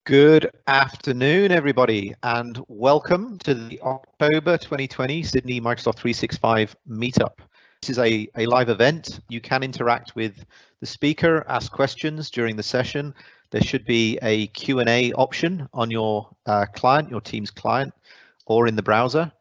Good afternoon, everybody, and welcome to the October 2020 Sydney Microsoft 365 Meetup. This is a live event. You can interact with the speaker, ask questions during the session. There should be a Q&A option on your client, your Teams client, or in the browser.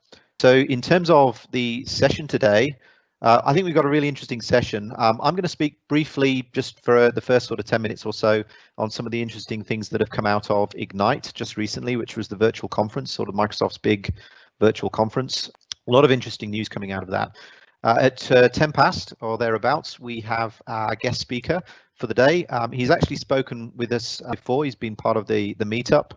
So in terms of the session today, I think we've got a really interesting session. I'm going to speak briefly just for the first sort of 10 minutes or so on some of the interesting things that have come out of Ignite just recently, which was the virtual conference, sort of Microsoft's big virtual conference. A lot of interesting news coming out of that. At 10 past or thereabouts, we have our guest speaker for the day. He's actually spoken with us before. He's been part of the Meetup.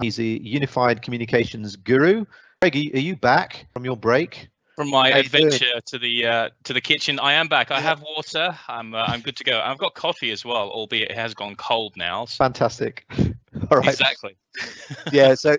He's a unified communications guru. Craig, are you back from your break? From my adventure to the kitchen, I am back. I have water. I'm good to go. I've got coffee as well, albeit it has gone cold now. Fantastic. All right. Exactly. Yeah. So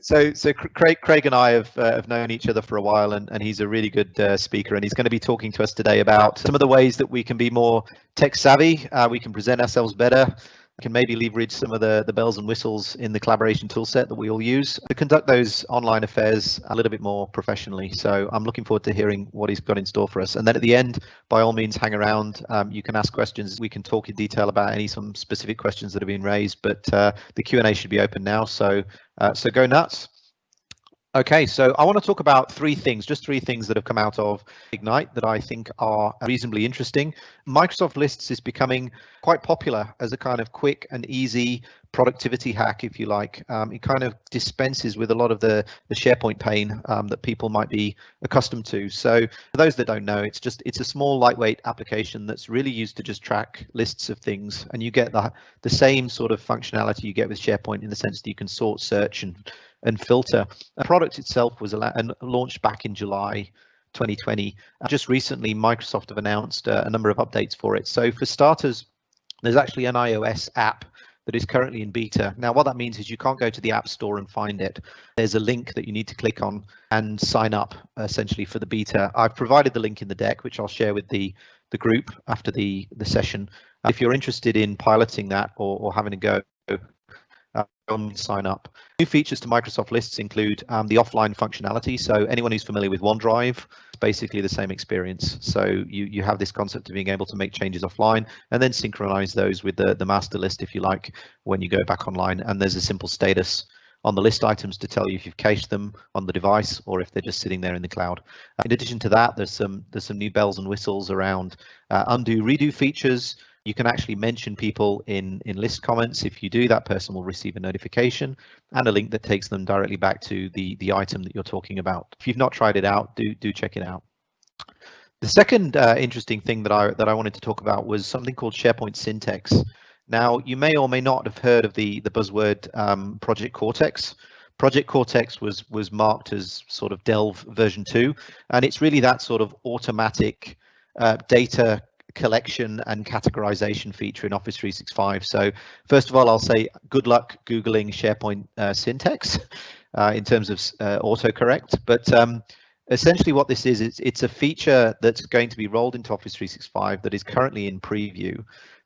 Craig and I have known each other for a while, and he's a really good speaker, and he's going to be talking to us today about some of the ways that we can be more tech savvy. We can present ourselves better. Can maybe leverage some of the bells and whistles in the collaboration toolset that we all use to conduct those online affairs a little bit more professionally. So I'm looking forward to hearing what he's got in store for us. And then at the end, by all means, hang around. You can ask questions. We can talk in detail about some specific questions that have been raised, but the Q&A should be open now. So go nuts. Okay, so I want to talk about three things that have come out of Ignite that I think are reasonably interesting. Microsoft Lists is becoming quite popular as a kind of quick and easy productivity hack, if you like. It kind of dispenses with a lot of the SharePoint pain that people might be accustomed to. So for those that don't know, it's a small, lightweight application that's really used to just track lists of things, and you get the same sort of functionality you get with SharePoint in the sense that you can sort, search, and filter. The product itself was launched back in July 2020. Just recently, Microsoft have announced a number of updates for it. So for starters, there's actually an iOS app that is currently in beta. Now, what that means is you can't go to the App Store and find it. There's a link that you need to click on and sign up essentially for the beta. I've provided the link in the deck, which I'll share with the group after the session. If you're interested in piloting that or having a go, sign up. New features to Microsoft Lists include the offline functionality. So anyone who's familiar with OneDrive, it's basically the same experience. So you have this concept of being able to make changes offline and then synchronize those with the master list, if you like, when you go back online. And there's a simple status on the list items to tell you if you've cached them on the device or if they're just sitting there in the cloud. In addition to that, there's some new bells and whistles around undo redo features. You can actually mention people in list comments. If you do, that person will receive a notification and a link that takes them directly back to the item that you're talking about. If you've not tried it out, do check it out. The second interesting thing that I wanted to talk about was something called SharePoint Syntax. Now, you may or may not have heard of the buzzword Project Cortex. Project Cortex was marked as sort of Delve version 2, and it's really that sort of automatic data collection and categorization feature in Office 365. So first of all, I'll say good luck Googling SharePoint syntax in terms of autocorrect. But essentially what this is, it's a feature that's going to be rolled into Office 365 that is currently in preview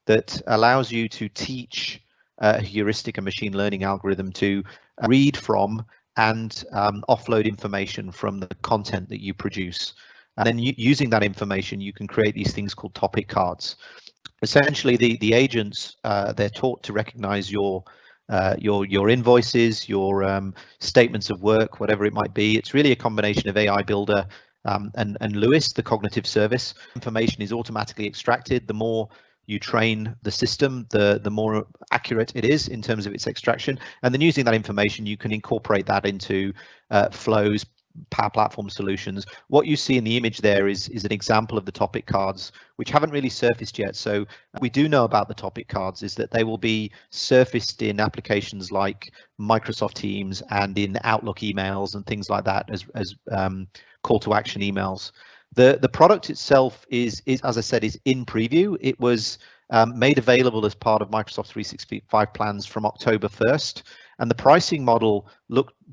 that allows you to teach a heuristic and machine learning algorithm to read from and offload information from the content that you produce. And then using that information, you can create these things called topic cards. Essentially, the agents, they're taught to recognize your invoices, your statements of work, whatever it might be. It's really a combination of AI Builder and Lewis, the cognitive service. Information is automatically extracted. The more you train the system, the more accurate it is in terms of its extraction. And then using that information, you can incorporate that into flows, Power Platform solutions. What you see in the image there is an example of the topic cards, which haven't really surfaced yet. So we do know about the topic cards is that they will be surfaced in applications like Microsoft Teams and in Outlook emails and things like that as call to action emails. The product itself is, as I said, is in preview. It was made available as part of Microsoft 365 plans from October 1st. And the pricing model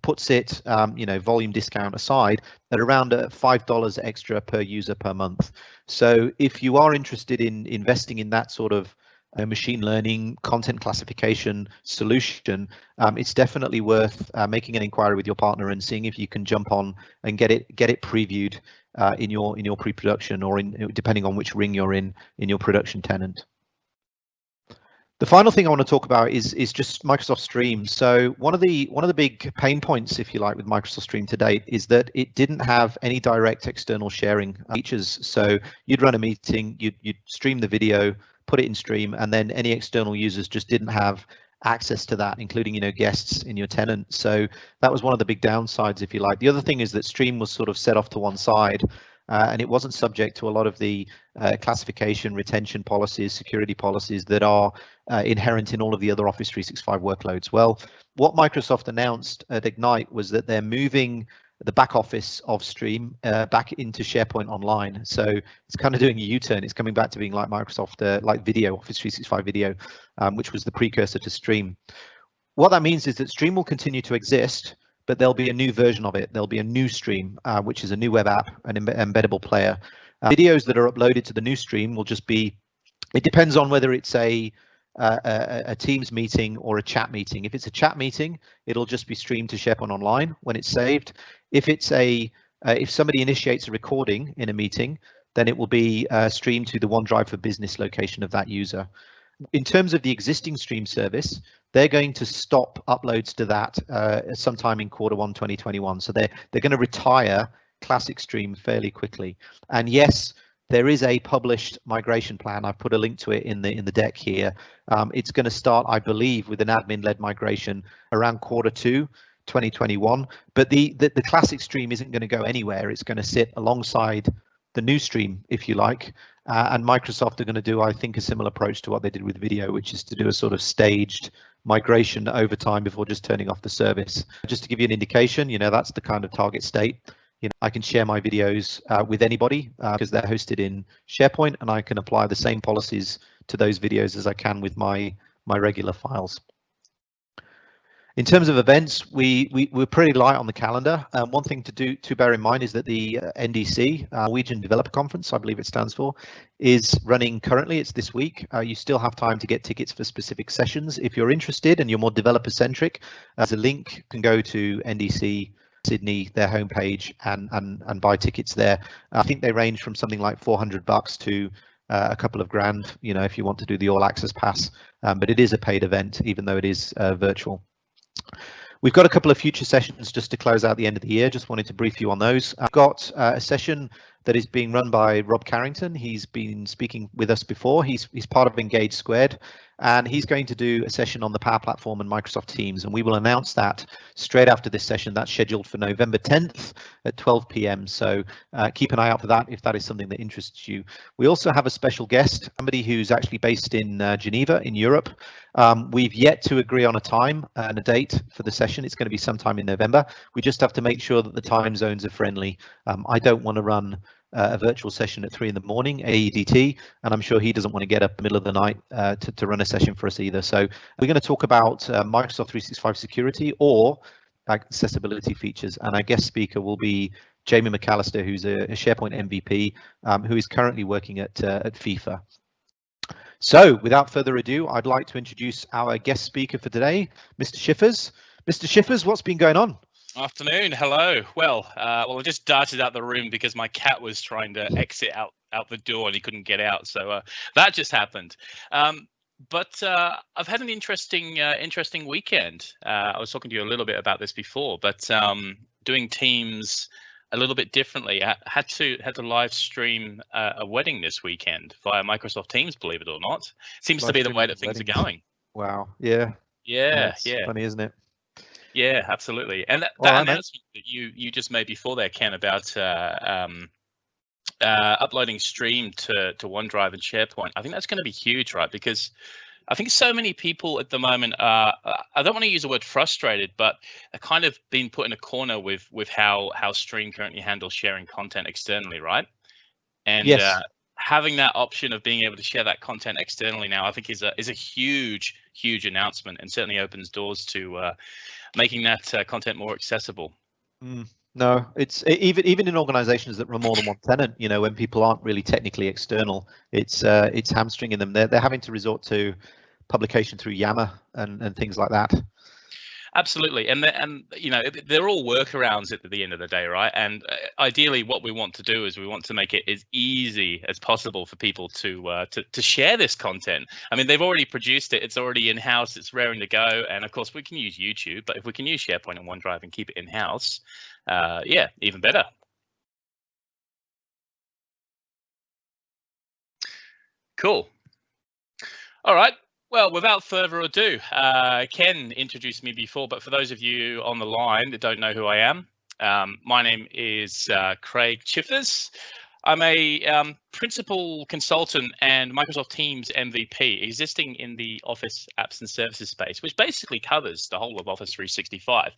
puts it, volume discount aside, at around $5 extra per user per month. So if you are interested in investing in that sort of a machine learning content classification solution, it's definitely worth making an inquiry with your partner and seeing if you can jump on and get it previewed in your pre-production, or depending on which ring you're in your production tenant. The final thing I want to talk about is just Microsoft Stream. So one of the big pain points, if you like, with Microsoft Stream to date is that it didn't have any direct external sharing features. So you'd run a meeting, you'd stream the video, put it in Stream, and then any external users just didn't have access to that, including guests in your tenant. So that was one of the big downsides, if you like. The other thing is that Stream was sort of set off to one side. And it wasn't subject to a lot of the classification, retention policies, security policies that are inherent in all of the other Office 365 workloads. Well, what Microsoft announced at Ignite was that they're moving the back office of Stream back into SharePoint Online. So it's kind of doing a U-turn. It's coming back to being like Microsoft, like Video, Office 365 Video, which was the precursor to Stream. What that means is that Stream will continue to exist, but there'll be a new version of it. There'll be a new Stream, which is a new web app, an embeddable player. Videos that are uploaded to the new Stream will just be, it depends on whether it's a Teams meeting or a chat meeting. If it's a chat meeting, it'll just be streamed to SharePoint Online when it's saved. If it's if somebody initiates a recording in a meeting, then it will be streamed to the OneDrive for Business location of that user. In terms of the existing Stream service, they're going to stop uploads to that sometime in Q1 2021. So they're going to retire Classic Stream fairly quickly. And yes, there is a published migration plan. I've put a link to it in the deck here. It's going to start, I believe, with an admin-led migration around Q2 2021. But the Classic Stream isn't going to go anywhere. It's going to sit alongside the new Stream, if you like. And Microsoft are going to do, I think, a similar approach to what they did with video, which is to do a sort of staged migration over time before just turning off the service. Just to give you an indication, that's the kind of target state. I can share my videos with anybody because they're hosted in SharePoint, and I can apply the same policies to those videos as I can with my regular files. In terms of events, we're pretty light on the calendar. One thing to bear in mind is that the NDC, Norwegian Developer Conference, I believe it stands for, is running currently. It's this week. You still have time to get tickets for specific sessions. If you're interested and you're more developer centric, there's a link. You can go to NDC Sydney, their homepage, and buy tickets there. I think they range from something like $400 to a couple of grand, if you want to do the all access pass. But it is a paid event, even though it is virtual. We've got a couple of future sessions just to close out the end of the year. Just wanted to brief you on those. I've got a session that is being run by Rob Carrington. He's been speaking with us before. He's part of Engage Squared, and he's going to do a session on the Power Platform and Microsoft Teams, and we will announce that straight after this session. That's scheduled for November 10th at 12 p.m. So keep an eye out for that if that is something that interests you. We also have a special guest, somebody who's actually based in Geneva in Europe. We've yet to agree on a time and a date for the session. It's going to be sometime in November. We just have to make sure that the time zones are friendly. I don't want to run a virtual session at 3 in the morning AEDT, and I'm sure he doesn't want to get up in the middle of the night to run a session for us either. So we're going to talk about Microsoft 365 security or accessibility features, and our guest speaker will be Jamie McAllister, who's a SharePoint MVP, who is currently working at FIFA. So without further ado, I'd like to introduce our guest speaker for today, Mr. Chiffers. Mr. Chiffers, what's been going on? Afternoon, hello. Well, I just darted out the room because my cat was trying to exit out the door and he couldn't get out. So that just happened. But I've had an interesting weekend. I was talking to you a little bit about this before, but doing Teams a little bit differently. I had to live stream a wedding this weekend via Microsoft Teams, believe it or not. Seems to be the way that things are going. Wow. Yeah. Yeah. Funny, isn't it? Yeah, absolutely. And that announcement that you just made before there, Ken, about uploading Stream to OneDrive and SharePoint, I think that's going to be huge, right? Because I think so many people at the moment are, I don't want to use the word frustrated, but are kind of being put in a corner with how Stream currently handles sharing content externally, right? And yes. Having that option of being able to share that content externally now, I think is a huge announcement, and certainly opens doors to making that content more accessible. No, it's even in organizations that run more than one tenant, you know, when people aren't really technically external, it's hamstringing them. They're having to resort to publication through Yammer and things like that. Absolutely, and you know, they're all workarounds at the end of the day, right? And ideally, what we want to do is we want to make it as easy as possible for people to share this content. I mean, they've already produced it; it's already in house, it's raring to go. And of course, we can use YouTube, but if we can use SharePoint and OneDrive and keep it in house, yeah, even better. Cool. All right. Well, without further ado, Ken introduced me before, but for those of you on the line that don't know who I am, my name is Craig Chiffers. I'm a principal consultant and Microsoft Teams MVP, existing in the Office apps and services space, which basically covers the whole of Office 365.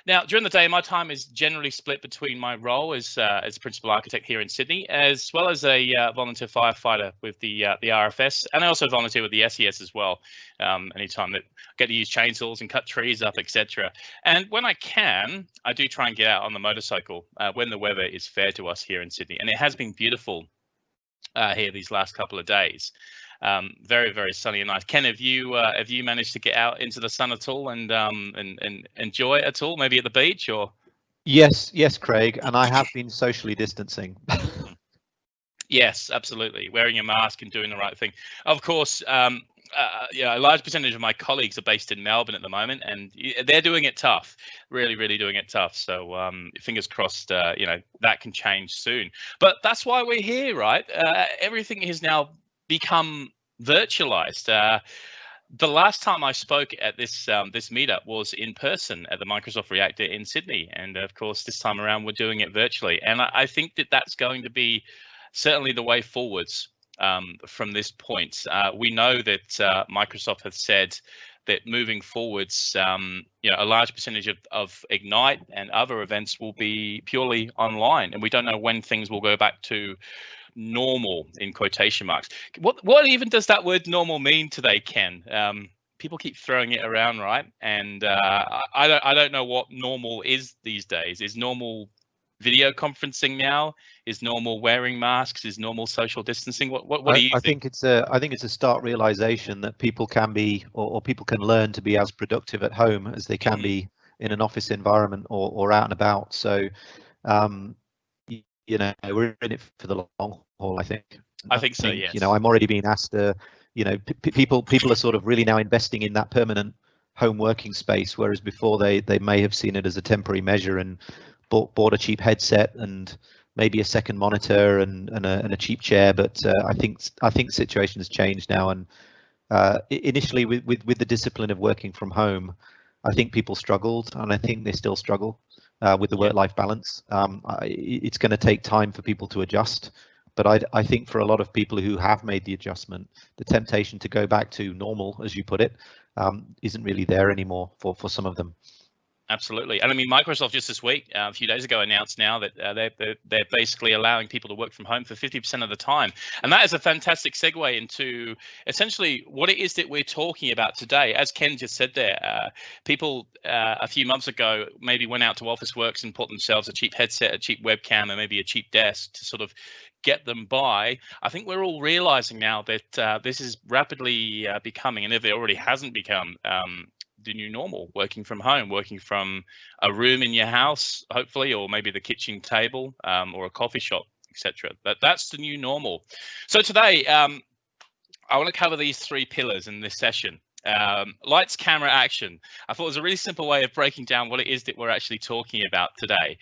Now, during the day, my time is generally split between my role as principal architect here in Sydney, as well as a volunteer firefighter with the RFS, and I also volunteer with the SES as well. Anytime that I get to use chainsaws and cut trees up, etc. And when I can, I do try and get out on the motorcycle when the weather is fair to us here in Sydney, and it has been beautiful here these last couple of days. Very, very sunny and nice. Ken, have you managed to get out into the sun at all and enjoy it at all? Maybe at the beach or? Yes, Craig, and I have been socially distancing. Yes, absolutely. Wearing a mask and doing the right thing. Of course, yeah, a large percentage of my colleagues are based in Melbourne at the moment, and they're doing it tough, really, really doing it tough. So fingers crossed, you know, that can change soon. But that's why we're here, right? Everything has now become virtualized. The last time I spoke at this meetup was in person at the Microsoft Reactor in Sydney, and of course, this time around we're doing it virtually. And I think that that's going to be certainly the way forwards. From this point, we know that Microsoft has said that moving forwards, you know, a large percentage of Ignite and other events will be purely online, and we don't know when things will go back to normal in quotation marks. What even does that word normal mean today, Ken? People keep throwing it around, right? And I don't know what normal is these days. Is normal video conferencing now? Is normal wearing masks? Is normal social distancing? What do you think? I think it's a stark realization that people can be or people can learn to be as productive at home as they can be in an office environment or out and about. So you know, we're in it for the long haul, I think. I think so, yes. You know, I'm already being asked to, you know, people are sort of really now investing in that permanent home working space, whereas before they may have seen it as a temporary measure and bought a cheap headset and maybe a second monitor and a cheap chair. But I think the situation has changed now. And initially with the discipline of working from home, I think people struggled, and I think they still struggle with the work-life balance. It's going to take time for people to adjust. But I think for a lot of people who have made the adjustment, the temptation to go back to normal, as you put it, isn't really there anymore for some of them. Absolutely. And I mean, Microsoft just this week, a few days ago, announced now that they're basically allowing people to work from home for 50% of the time. And that is a fantastic segue into essentially what it is that we're talking about today. As Ken just said there, people a few months ago maybe went out to Officeworks and bought themselves a cheap headset, a cheap webcam, and maybe a cheap desk to sort of get them by. I think we're all realizing now that this is rapidly becoming, and if it already hasn't become, the new normal, working from home, working from a room in your house, hopefully, or maybe the kitchen table or a coffee shop, etc. That's the new normal. So today, I want to cover these three pillars in this session. Lights, camera, action. I thought it was a really simple way of breaking down what it is that we're actually talking about today.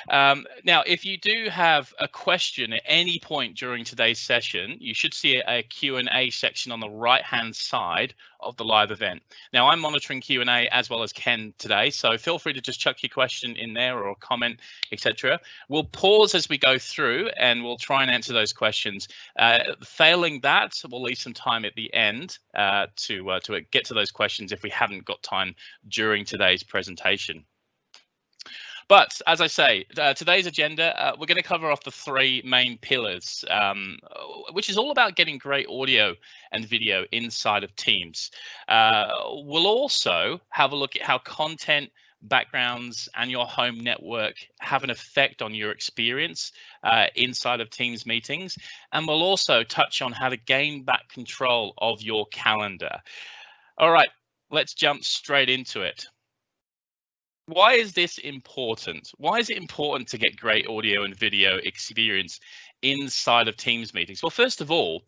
Now, if you do have a question at any point during today's session, you should see a Q&A section on the right-hand side of the live event. Now, I'm monitoring Q&A as well as Ken today, so feel free to just chuck your question in there or a comment, etc. We'll pause as we go through and we'll try and answer those questions. Failing that, we'll leave some time at the end to get to those questions if we haven't got time during today's presentation. But as I say, today's agenda, we're going to cover off the three main pillars, which is all about getting great audio and video inside of Teams. We'll also have a look at how content backgrounds and your home network have an effect on your experience inside of Teams meetings. And we'll also touch on how to gain back control of your calendar. All right, let's jump straight into it. Why is this important? Why is it important to get great audio and video experience inside of Teams meetings? Well, first of all,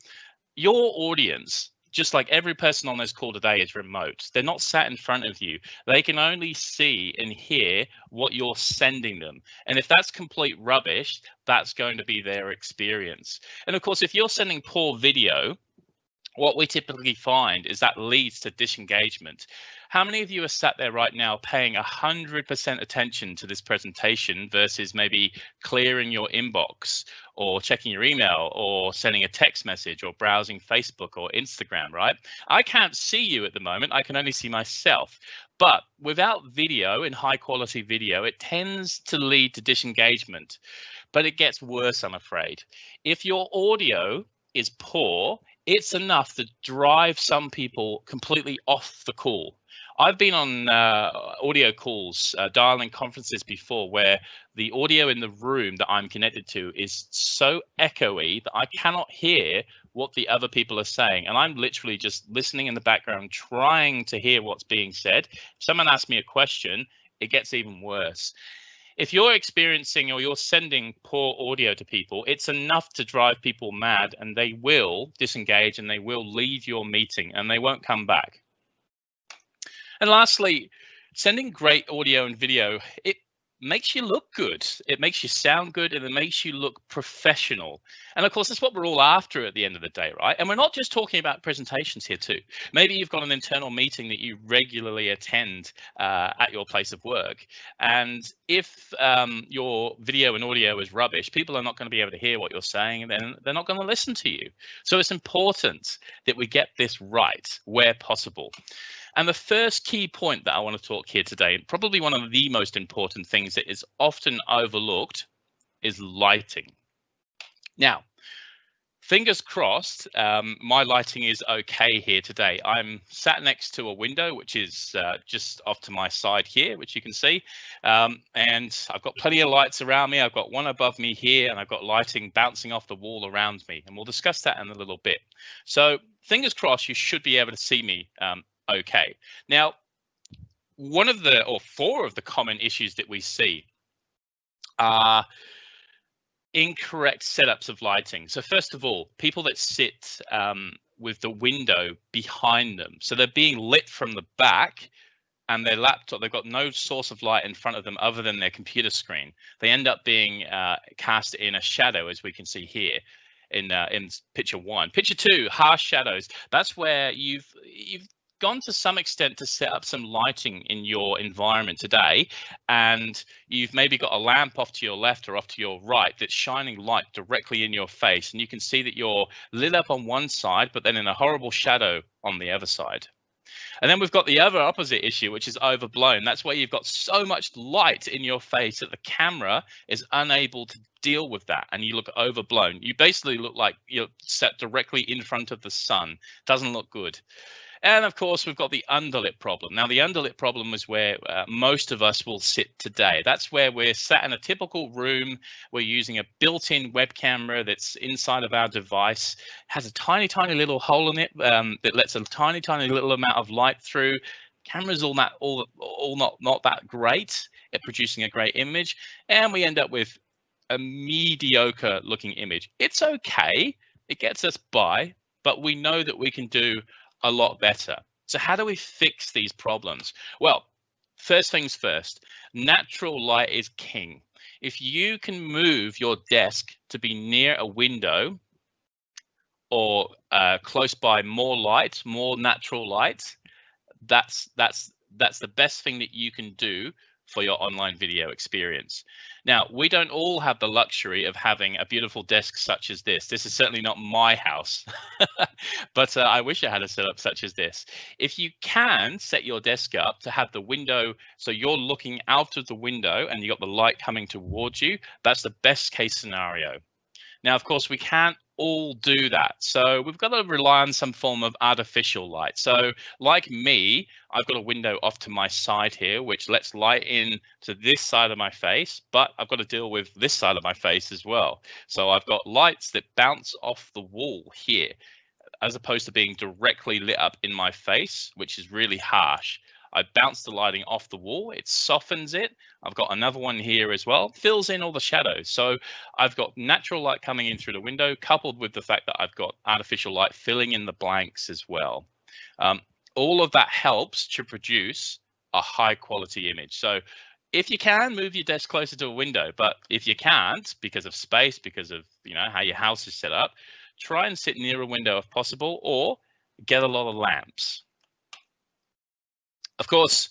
your audience, just like every person on this call today, is remote. They're not sat in front of you. They can only see and hear what you're sending them. And if that's complete rubbish, that's going to be their experience. And of course, if you're sending poor video, what we typically find is that leads to disengagement. How many of you are sat there right now paying 100% attention to this presentation versus maybe clearing your inbox or checking your email or sending a text message or browsing Facebook or Instagram, right? I can't see you at the moment. I can only see myself. But without video and high quality video, it tends to lead to disengagement. But it gets worse, I'm afraid. If your audio is poor, it's enough to drive some people completely off the call. I've been on audio calls, dial-in conferences before, where the audio in the room that I'm connected to is so echoey that I cannot hear what the other people are saying. And I'm literally just listening in the background, trying to hear what's being said. If someone asks me a question, it gets even worse. If you're experiencing or you're sending poor audio to people, it's enough to drive people mad, and they will disengage and they will leave your meeting and they won't come back. And lastly, sending great audio and video, it makes you look good. It makes you sound good, and it makes you look professional. And of course, that's what we're all after at the end of the day, right? And we're not just talking about presentations here too. Maybe you've got an internal meeting that you regularly attend at your place of work. And if your video and audio is rubbish, people are not going to be able to hear what you're saying, and then they're not going to listen to you. So it's important that we get this right where possible. And the first key point that I want to talk here today, and probably one of the most important things that is often overlooked, is lighting. Now, fingers crossed, my lighting is okay here today. I'm sat next to a window, which is just off to my side here, which you can see. And I've got plenty of lights around me. I've got one above me here, and I've got lighting bouncing off the wall around me. And we'll discuss that in a little bit. So fingers crossed, you should be able to see me okay. Now, four of the common issues that we see are incorrect setups of lighting. So first of all, people that sit with the window behind them. So they're being lit from the back, and their laptop, they've got no source of light in front of them other than their computer screen. They end up being cast in a shadow, as we can see here in picture one. Picture two, harsh shadows. That's where you've gone to some extent to set up some lighting in your environment today, and you've maybe got a lamp off to your left or off to your right that's shining light directly in your face, and you can see that you're lit up on one side but then in a horrible shadow on the other side. And then we've got the other opposite issue, which is overblown. That's where you've got so much light in your face that the camera is unable to deal with that, and you look overblown. You basically look like you're set directly in front of the sun. Doesn't look good. And of course, we've got the underlit problem. Now, the underlit problem is where most of us will sit today. That's where we're sat in a typical room. We're using a built-in web camera that's inside of our device. It has a tiny, tiny little hole in it that lets a tiny, tiny little amount of light through. Camera's all not that great at producing a great image, and we end up with a mediocre looking image. It's okay. It gets us by, but we know that we can do a lot better. So how do we fix these problems? Well, first things first, natural light is king. If you can move your desk to be near a window or close by more light, more natural light, that's the best thing that you can do for your online video experience. Now, we don't all have the luxury of having a beautiful desk such as this. This is certainly not my house, but I wish I had a setup such as this. If you can set your desk up to have the window, so you're looking out of the window and you got the light coming towards you, that's the best case scenario. Now, of course, we can't all do that. So we've got to rely on some form of artificial light. So like me, I've got a window off to my side here, which lets light in to this side of my face, but I've got to deal with this side of my face as well. So I've got lights that bounce off the wall here, as opposed to being directly lit up in my face, which is really harsh. I bounce the lighting off the wall, it softens it. I've got another one here as well, fills in all the shadows. So I've got natural light coming in through the window, coupled with the fact that I've got artificial light filling in the blanks as well. All of that helps to produce a high quality image. So if you can, move your desk closer to a window, but if you can't, because of space, because of how your house is set up, try and sit near a window if possible, or get a lot of lamps. Of course,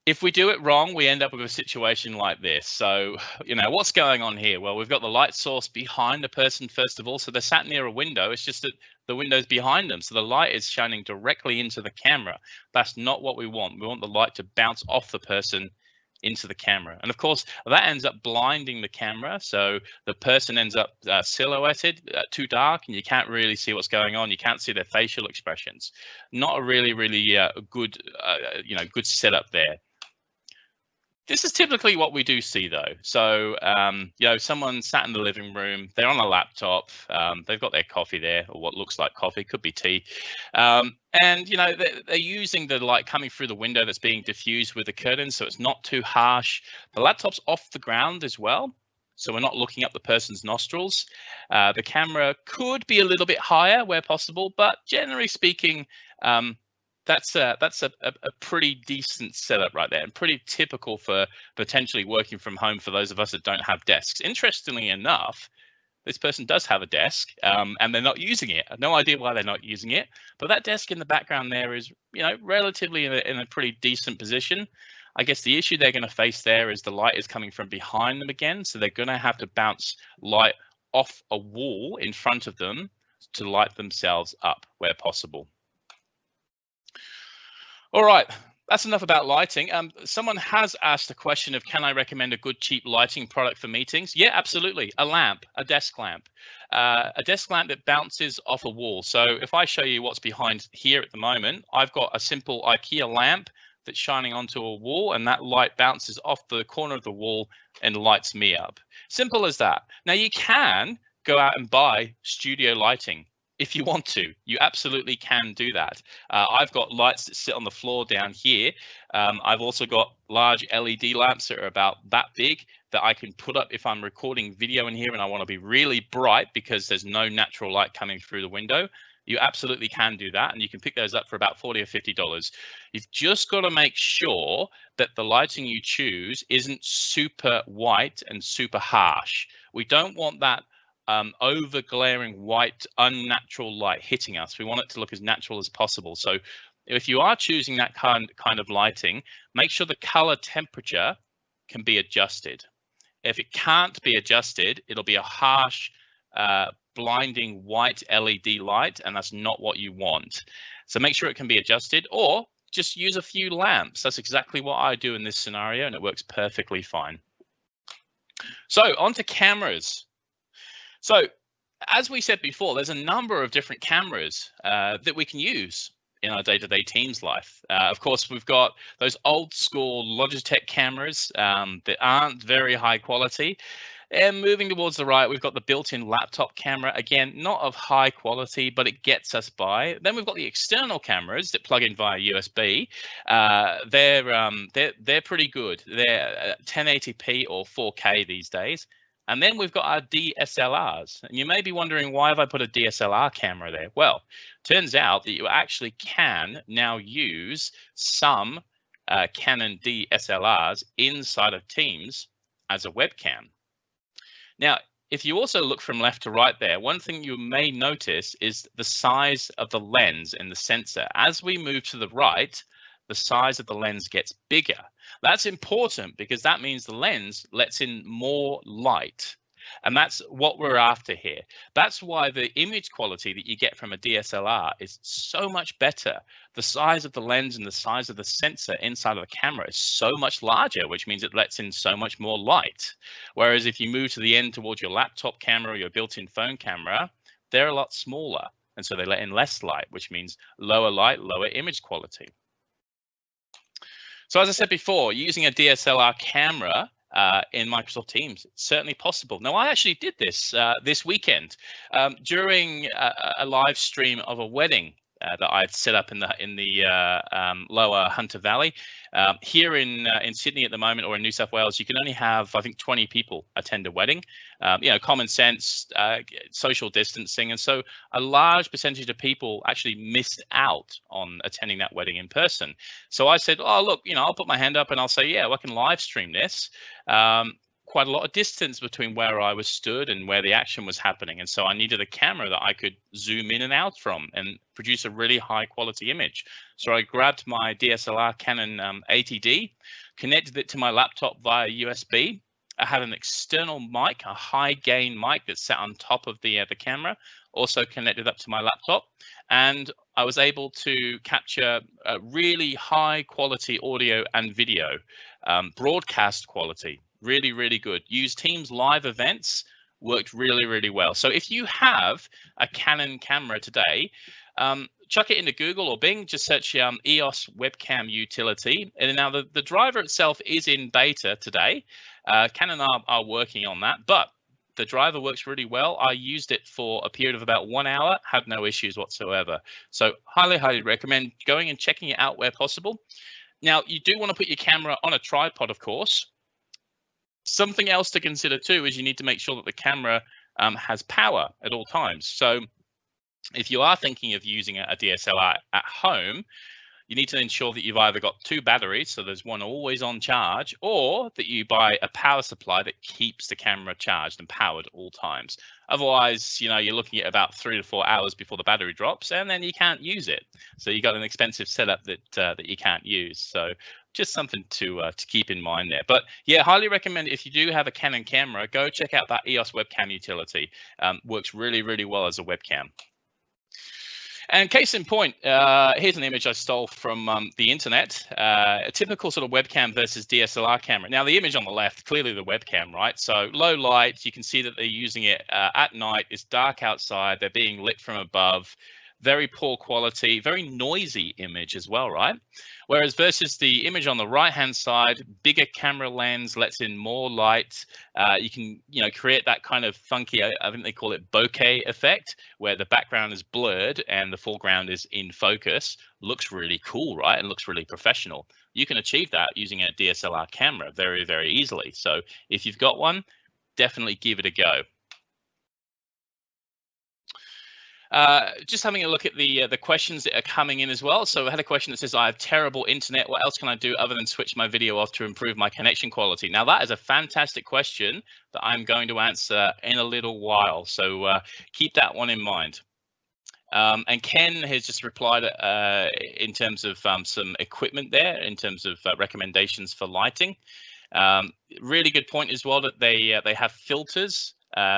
if we do it wrong, we end up with a situation like this. So, what's going on here? Well, we've got the light source behind the person, first of all. So they're sat near a window. It's just that the window's behind them. So the light is shining directly into the camera. That's not what we want. We want the light to bounce off the person into the camera. And of course, that ends up blinding the camera. So the person ends up silhouetted, too dark, and you can't really see what's going on. You can't see their facial expressions. Not a really good, good setup there. This is typically what we do see, though. So, someone sat in the living room, they're on a laptop, they've got their coffee there, or what looks like coffee, could be tea. And, they're using the light coming through the window that's being diffused with the curtains, so it's not too harsh. The laptop's off the ground as well, so we're not looking up the person's nostrils. The camera could be a little bit higher where possible, but generally speaking, that's a pretty decent setup right there, and pretty typical for potentially working from home for those of us that don't have desks. Interestingly enough, this person does have a desk, and they're not using it. I have no idea why they're not using it, but that desk in the background there is, relatively in a pretty decent position. I guess the issue they're going to face there is the light is coming from behind them again, so they're going to have to bounce light off a wall in front of them to light themselves up where possible. All right, that's enough about lighting. Someone has asked a question of, can I recommend a good cheap lighting product for meetings? Yeah, absolutely. A lamp, a desk lamp. A desk lamp that bounces off a wall. So if I show you what's behind here at the moment, I've got a simple IKEA lamp that's shining onto a wall, and that light bounces off the corner of the wall and lights me up. Simple as that. Now you can go out and buy studio lighting. If you want to, you absolutely can do that. I've got lights that sit on the floor down here. I've also got large LED lamps that are about that big that I can put up if I'm recording video in here and I want to be really bright because there's no natural light coming through the window. You absolutely can do that, and you can pick those up for about $40 or $50. You've just got to make sure that the lighting you choose isn't super white and super harsh. We don't want that over glaring white unnatural light hitting us. We want it to look as natural as possible. So if you are choosing that kind of lighting, make sure the color temperature can be adjusted. If it can't be adjusted, it'll be a harsh blinding white LED light, and that's not what you want. So make sure it can be adjusted, or just use a few lamps. That's exactly what I do in this scenario, and it works perfectly fine. So on to cameras. So as we said before, there's a number of different cameras that we can use in our day-to-day Teams life. Of course, we've got those old school Logitech cameras that aren't very high quality. And moving towards the right, we've got the built-in laptop camera. Again, not of high quality, but it gets us by. Then we've got the external cameras that plug in via USB. They're pretty good. They're 1080p or 4K these days. And then we've got our DSLRs. And you may be wondering, why have I put a DSLR camera there? Well, turns out that you actually can now use some Canon DSLRs inside of Teams as a webcam. Now, if you also look from left to right there, one thing you may notice is the size of the lens and the sensor. As we move to the right, the size of the lens gets bigger. That's important because that means the lens lets in more light. And that's what we're after here. That's why the image quality that you get from a DSLR is so much better. The size of the lens and the size of the sensor inside of the camera is so much larger, which means it lets in so much more light. Whereas if you move to the end towards your laptop camera or your built-in phone camera, they're a lot smaller. And so they let in less light, which means lower light, lower image quality. So as I said before, using a DSLR camera in Microsoft Teams, it's certainly possible. Now, I actually did this this weekend during a live stream of a wedding that I'd set up in the lower Hunter Valley. Here in Sydney at the moment, or in New South Wales, you can only have, I think, 20 people attend a wedding. Common sense, social distancing, and so a large percentage of people actually missed out on attending that wedding in person. So I said, oh, look, I'll put my hand up and I'll say, yeah, well, I can live stream this. Quite a lot of distance between where I was stood and where the action was happening. And so I needed a camera that I could zoom in and out from and produce a really high quality image. So I grabbed my DSLR Canon 80D, connected it to my laptop via USB. I had an external mic, a high gain mic that sat on top of the camera, also connected up to my laptop. And I was able to capture a really high quality audio and video, broadcast quality. Really, really good. Use Teams live events, worked really, really well. So if you have a Canon camera today, chuck it into Google or Bing, just search EOS webcam utility. And now the driver itself is in beta today. Canon are working on that, but the driver works really well. I used it for a period of about 1 hour, had no issues whatsoever. So highly, highly recommend going and checking it out where possible. Now, you do want to put your camera on a tripod, of course. Something else to consider too is you need to make sure that the camera has power at all times. So if you are thinking of using a DSLR at home, you need to ensure that you've either got 2 batteries, so there's one always on charge, or that you buy a power supply that keeps the camera charged and powered at all times. Otherwise, you're looking at about 3 to 4 hours before the battery drops, and then you can't use it. So you got an expensive setup that you can't use. So just something to keep in mind there. But yeah, highly recommend if you do have a Canon camera, go check out that EOS webcam utility. Works really, really well as a webcam. And case in point, here's an image I stole from the internet, a typical sort of webcam versus DSLR camera. Now, the image on the left, clearly the webcam, right? So low light, you can see that they're using it at night. It's dark outside. They're being lit from above. Very poor quality, very noisy image as well, right? Whereas versus the image on the right-hand side, bigger camera lens lets in more light. You can, create that kind of funky, I think they call it bokeh effect, where the background is blurred and the foreground is in focus. Looks really cool, right? And looks really professional. You can achieve that using a DSLR camera very, very easily. So if you've got one, definitely give it a go. Just having a look at the questions that are coming in as well. So I had a question that says, I have terrible internet. What else can I do other than switch my video off to improve my connection quality? Now, that is a fantastic question that I'm going to answer in a little while. So keep that one in mind. And Ken has just replied in terms of some equipment there, in terms of recommendations for lighting. Really good point as well that they have filters.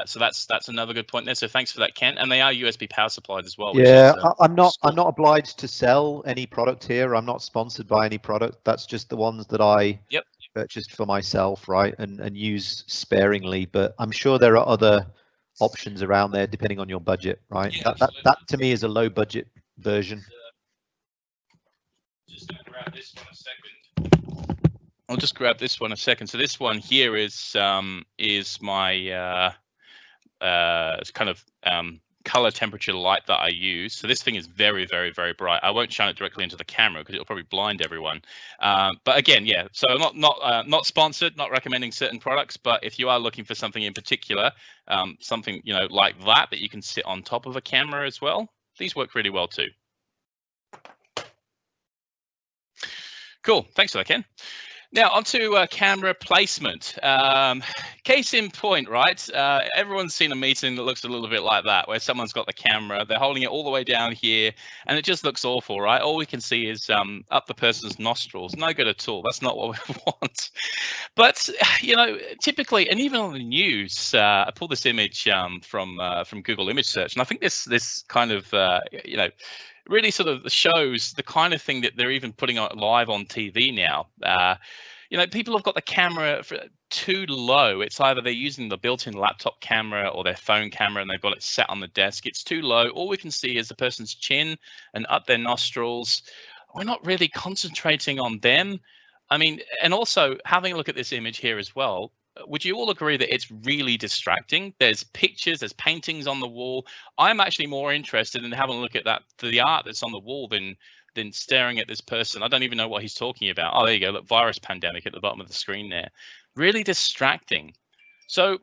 So that's another good point there. So thanks for that, Ken. And they are USB power supplied as well. Yeah, I'm not obliged to sell any product here. I'm not sponsored by any product. That's just the ones that I purchased for myself, right? And use sparingly. But I'm sure there are other options around there depending on your budget, right? Yeah, that to me is a low budget version. Just gonna grab this one a second. I'll just grab this one a second. So this one here is my kind of color temperature light that I use. So this thing is very, very, very bright. I won't shine it directly into the camera because it'll probably blind everyone. But again, yeah, so not sponsored, not recommending certain products, but if you are looking for something in particular, something like that you can sit on top of a camera as well, these work really well too. Cool, thanks for that, Ken. Now onto camera placement. Case in point, right? Everyone's seen a meeting that looks a little bit like that, where someone's got the camera, they're holding it all the way down here, and it just looks awful, right? All we can see is up the person's nostrils. No good at all. That's not what we want. But typically, and even on the news, I pulled this image from Google image search, and I think this kind of really sort of shows the kind of thing that they're even putting on live on TV now. People have got the camera too low. It's either they're using the built-in laptop camera or their phone camera and they've got it set on the desk. It's too low. All we can see is the person's chin and up their nostrils. We're not really concentrating on them. I mean, and also having a look at this image here as well, would you all agree that it's really distracting? There's pictures, there's paintings on the wall. I'm actually more interested in having a look at the art that's on the wall than staring at this person. I don't even know what he's talking about. Oh, there you go. Look, virus pandemic at the bottom of the screen there. Really distracting. So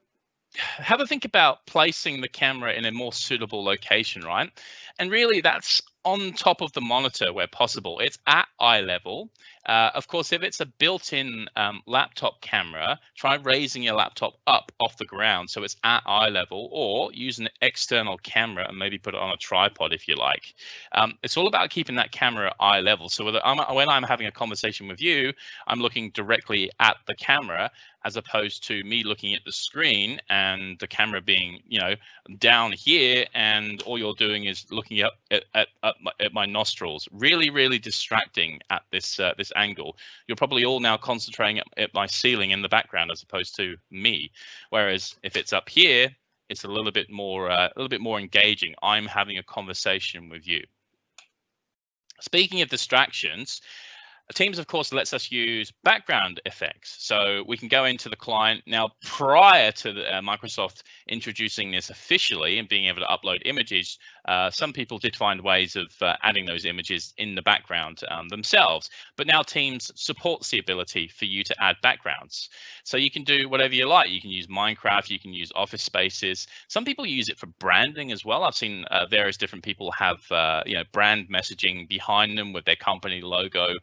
have a think about placing the camera in a more suitable location, right? And really that's on top of the monitor where possible. It's at eye level. Of course, if it's a built-in laptop camera, try raising your laptop up off the ground so it's at eye level, or use an external camera and maybe put it on a tripod if you like. It's all about keeping that camera at eye level. So when I'm having a conversation with you, I'm looking directly at the camera as opposed to me looking at the screen and the camera being, down here, and all you're doing is looking up at my nostrils. Really, really distracting at this angle. You're probably all now concentrating at my ceiling in the background as opposed to me. Whereas if it's up here, it's a little bit more engaging. I'm having a conversation with you. Speaking of distractions, Teams, of course, lets us use background effects. So we can go into the client. Now, prior to Microsoft introducing this officially and being able to upload images, some people did find ways of adding those images in the background themselves. But now Teams supports the ability for you to add backgrounds. So you can do whatever you like. You can use Minecraft. You can use Office Spaces. Some people use it for branding as well. I've seen various different people have brand messaging behind them with their company logo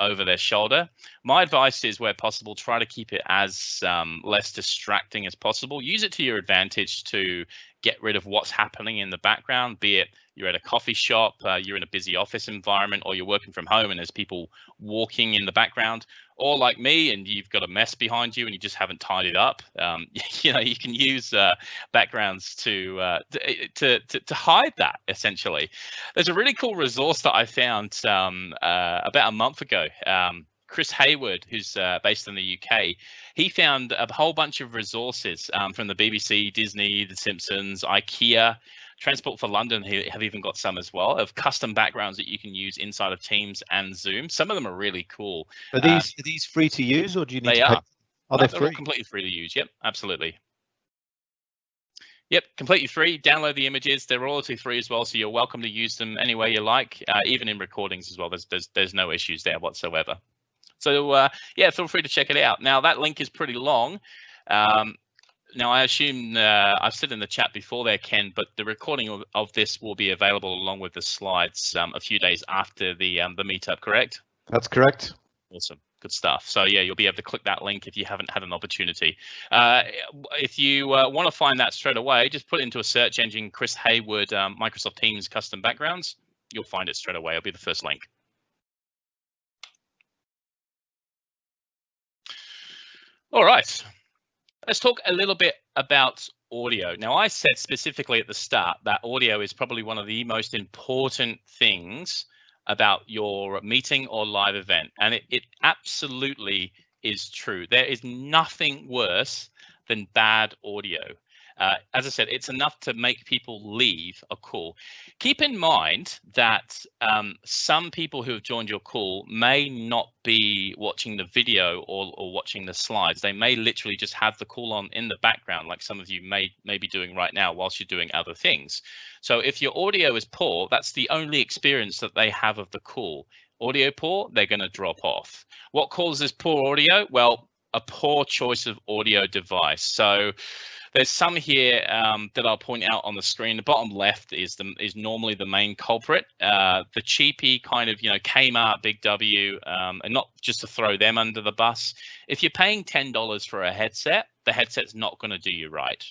over their shoulder. My advice is, where possible, try to keep it as less distracting as possible. Use it to your advantage to get rid of what's happening in the background, be it you're at a coffee shop, you're in a busy office environment, or you're working from home and there's people walking in the background, or like me and you've got a mess behind you and you just haven't tidied up. You can use backgrounds to hide that, essentially. There's a really cool resource that I found about a month ago. Chris Hayward, who's based in the UK, he found a whole bunch of resources from the BBC, Disney, The Simpsons, IKEA, Transport for London have even got some as well, of custom backgrounds that you can use inside of Teams and Zoom. Some of them are really cool. Are these free to use, or do you need to pay? Are they free? They're all completely free to use. Yep, absolutely. Yep, completely free. Download the images. They're royalty free as well, so you're welcome to use them any way you like, even in recordings as well. There's no issues there whatsoever. So yeah, feel free to check it out. Now that link is pretty long. Now I assume I've said in the chat before there, Ken, but the recording of this will be available along with the slides a few days after the meetup, correct? That's correct. Awesome. Good stuff. So yeah, you'll be able to click that link if you haven't had an opportunity. If you want to find that straight away, just put it into a search engine, Chris Hayward, Microsoft Teams custom backgrounds. You'll find it straight away. It'll be the first link. All right. Let's talk a little bit about audio. Now, I said specifically at the start that audio is probably one of the most important things about your meeting or live event, and it absolutely is true. There is nothing worse than bad audio. As I said, it's enough to make people leave a call. Keep in mind that some people who have joined your call may not be watching the video or watching the slides. They may literally just have the call on in the background, like some of you may be doing right now whilst you're doing other things. So if your audio is poor, that's the only experience that they have of the call. Audio poor, they're going to drop off. What causes poor audio? Well, a poor choice of audio device. So there's some here that I'll point out on the screen. The bottom left is normally the main culprit. The cheapy kind of, Kmart, Big W, and not just to throw them under the bus. If you're paying $10 for a headset, the headset's not going to do you right.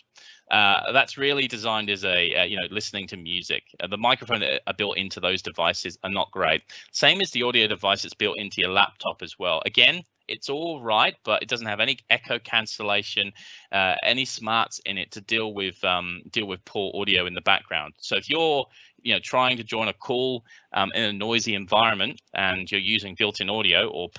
That's really designed as listening to music. The microphone that are built into those devices are not great. Same as the audio device that's built into your laptop as well. Again, it's all right, but it doesn't have any echo cancellation, any smarts in it to deal with poor audio in the background. So if you're trying to join a call in a noisy environment and you're using built-in audio or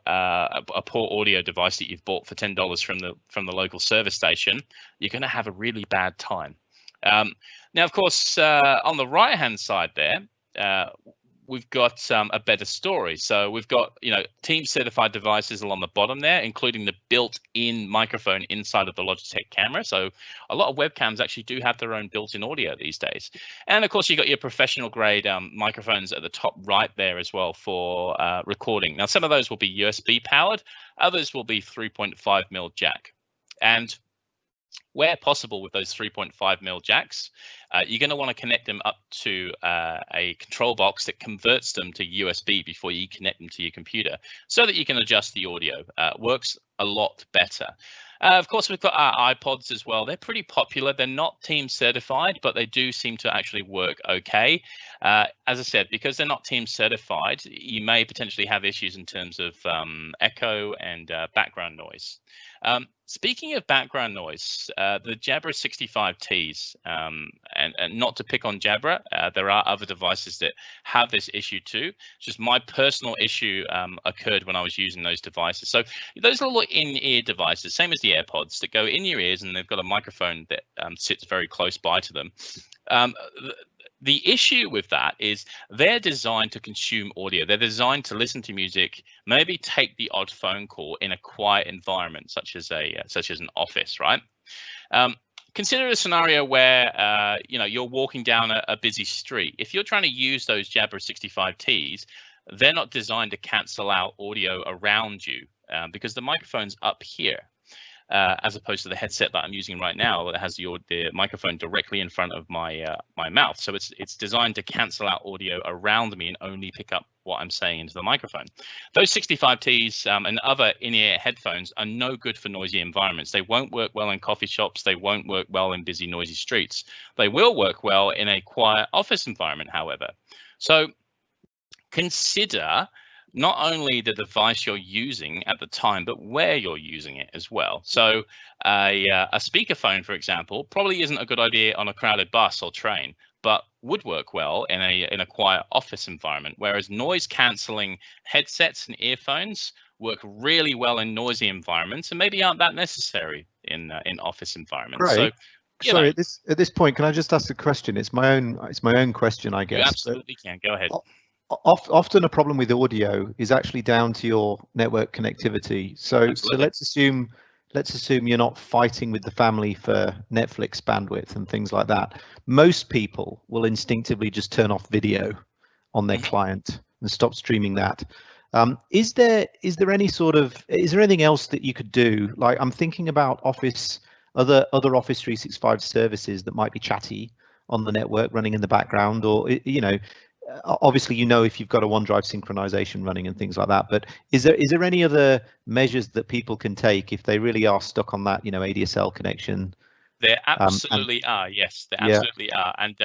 a poor audio device that you've bought for $10 from the local service station, you're going to have a really bad time. Now, of course, on the right-hand side there, we've got a better story. So we've got, team certified devices along the bottom there, including the built-in microphone inside of the Logitech camera. So a lot of webcams actually do have their own built-in audio these days. And of course, you've got your professional grade microphones at the top right there as well for recording. Now, some of those will be USB powered, others will be 3.5mm jack. And where possible with those 3.5mm jacks, you're going to want to connect them up to a control box that converts them to USB before you connect them to your computer so that you can adjust the audio. Works a lot better. Of course, we've got our iPods as well. They're pretty popular. They're not team certified, but they do seem to actually work okay. As I said, because they're not team certified, you may potentially have issues in terms of echo and background noise. Speaking of background noise, the Jabra 65Ts, and not to pick on Jabra, there are other devices that have this issue too. Just my personal issue occurred when I was using those devices. So those little in-ear devices, same as the AirPods, that go in your ears and they've got a microphone that sits very close by to them. The issue with that is they're designed to consume audio. They're designed to listen to music, maybe take the odd phone call in a quiet environment, such as an office, right? Consider a scenario where you're walking down a busy street. If you're trying to use those Jabra 65Ts, they're not designed to cancel out audio around you because the microphone's up here. As opposed to the headset that I'm using right now that has the microphone directly in front of my mouth. So it's designed to cancel out audio around me and only pick up what I'm saying into the microphone. Those 65Ts and other in-ear headphones are no good for noisy environments. They won't work well in coffee shops. They won't work well in busy, noisy streets. They will work well in a quiet office environment, however. So consider not only the device you're using at the time, but where you're using it as well. So a speakerphone, for example, probably isn't a good idea on a crowded bus or train, but would work well in a quiet office environment. Whereas noise cancelling headsets and earphones work really well in noisy environments and maybe aren't that necessary in office environments. Great. So, sorry, at this point, can I just ask a question? It's my own question, I guess. You absolutely can. Go ahead. Often a problem with audio is actually down to your network connectivity. So let's assume you're not fighting with the family for Netflix bandwidth and things like that. Most people will instinctively just turn off video on their client and stop streaming that. Is there anything else that you could do? Like, I'm thinking about other Office 365 services that might be chatty on the network running in the background, or obviously, if you've got a OneDrive synchronization running and things like that, but is there any other measures that people can take if they really are stuck on that, ADSL connection? There absolutely are. Yes, there absolutely are. And,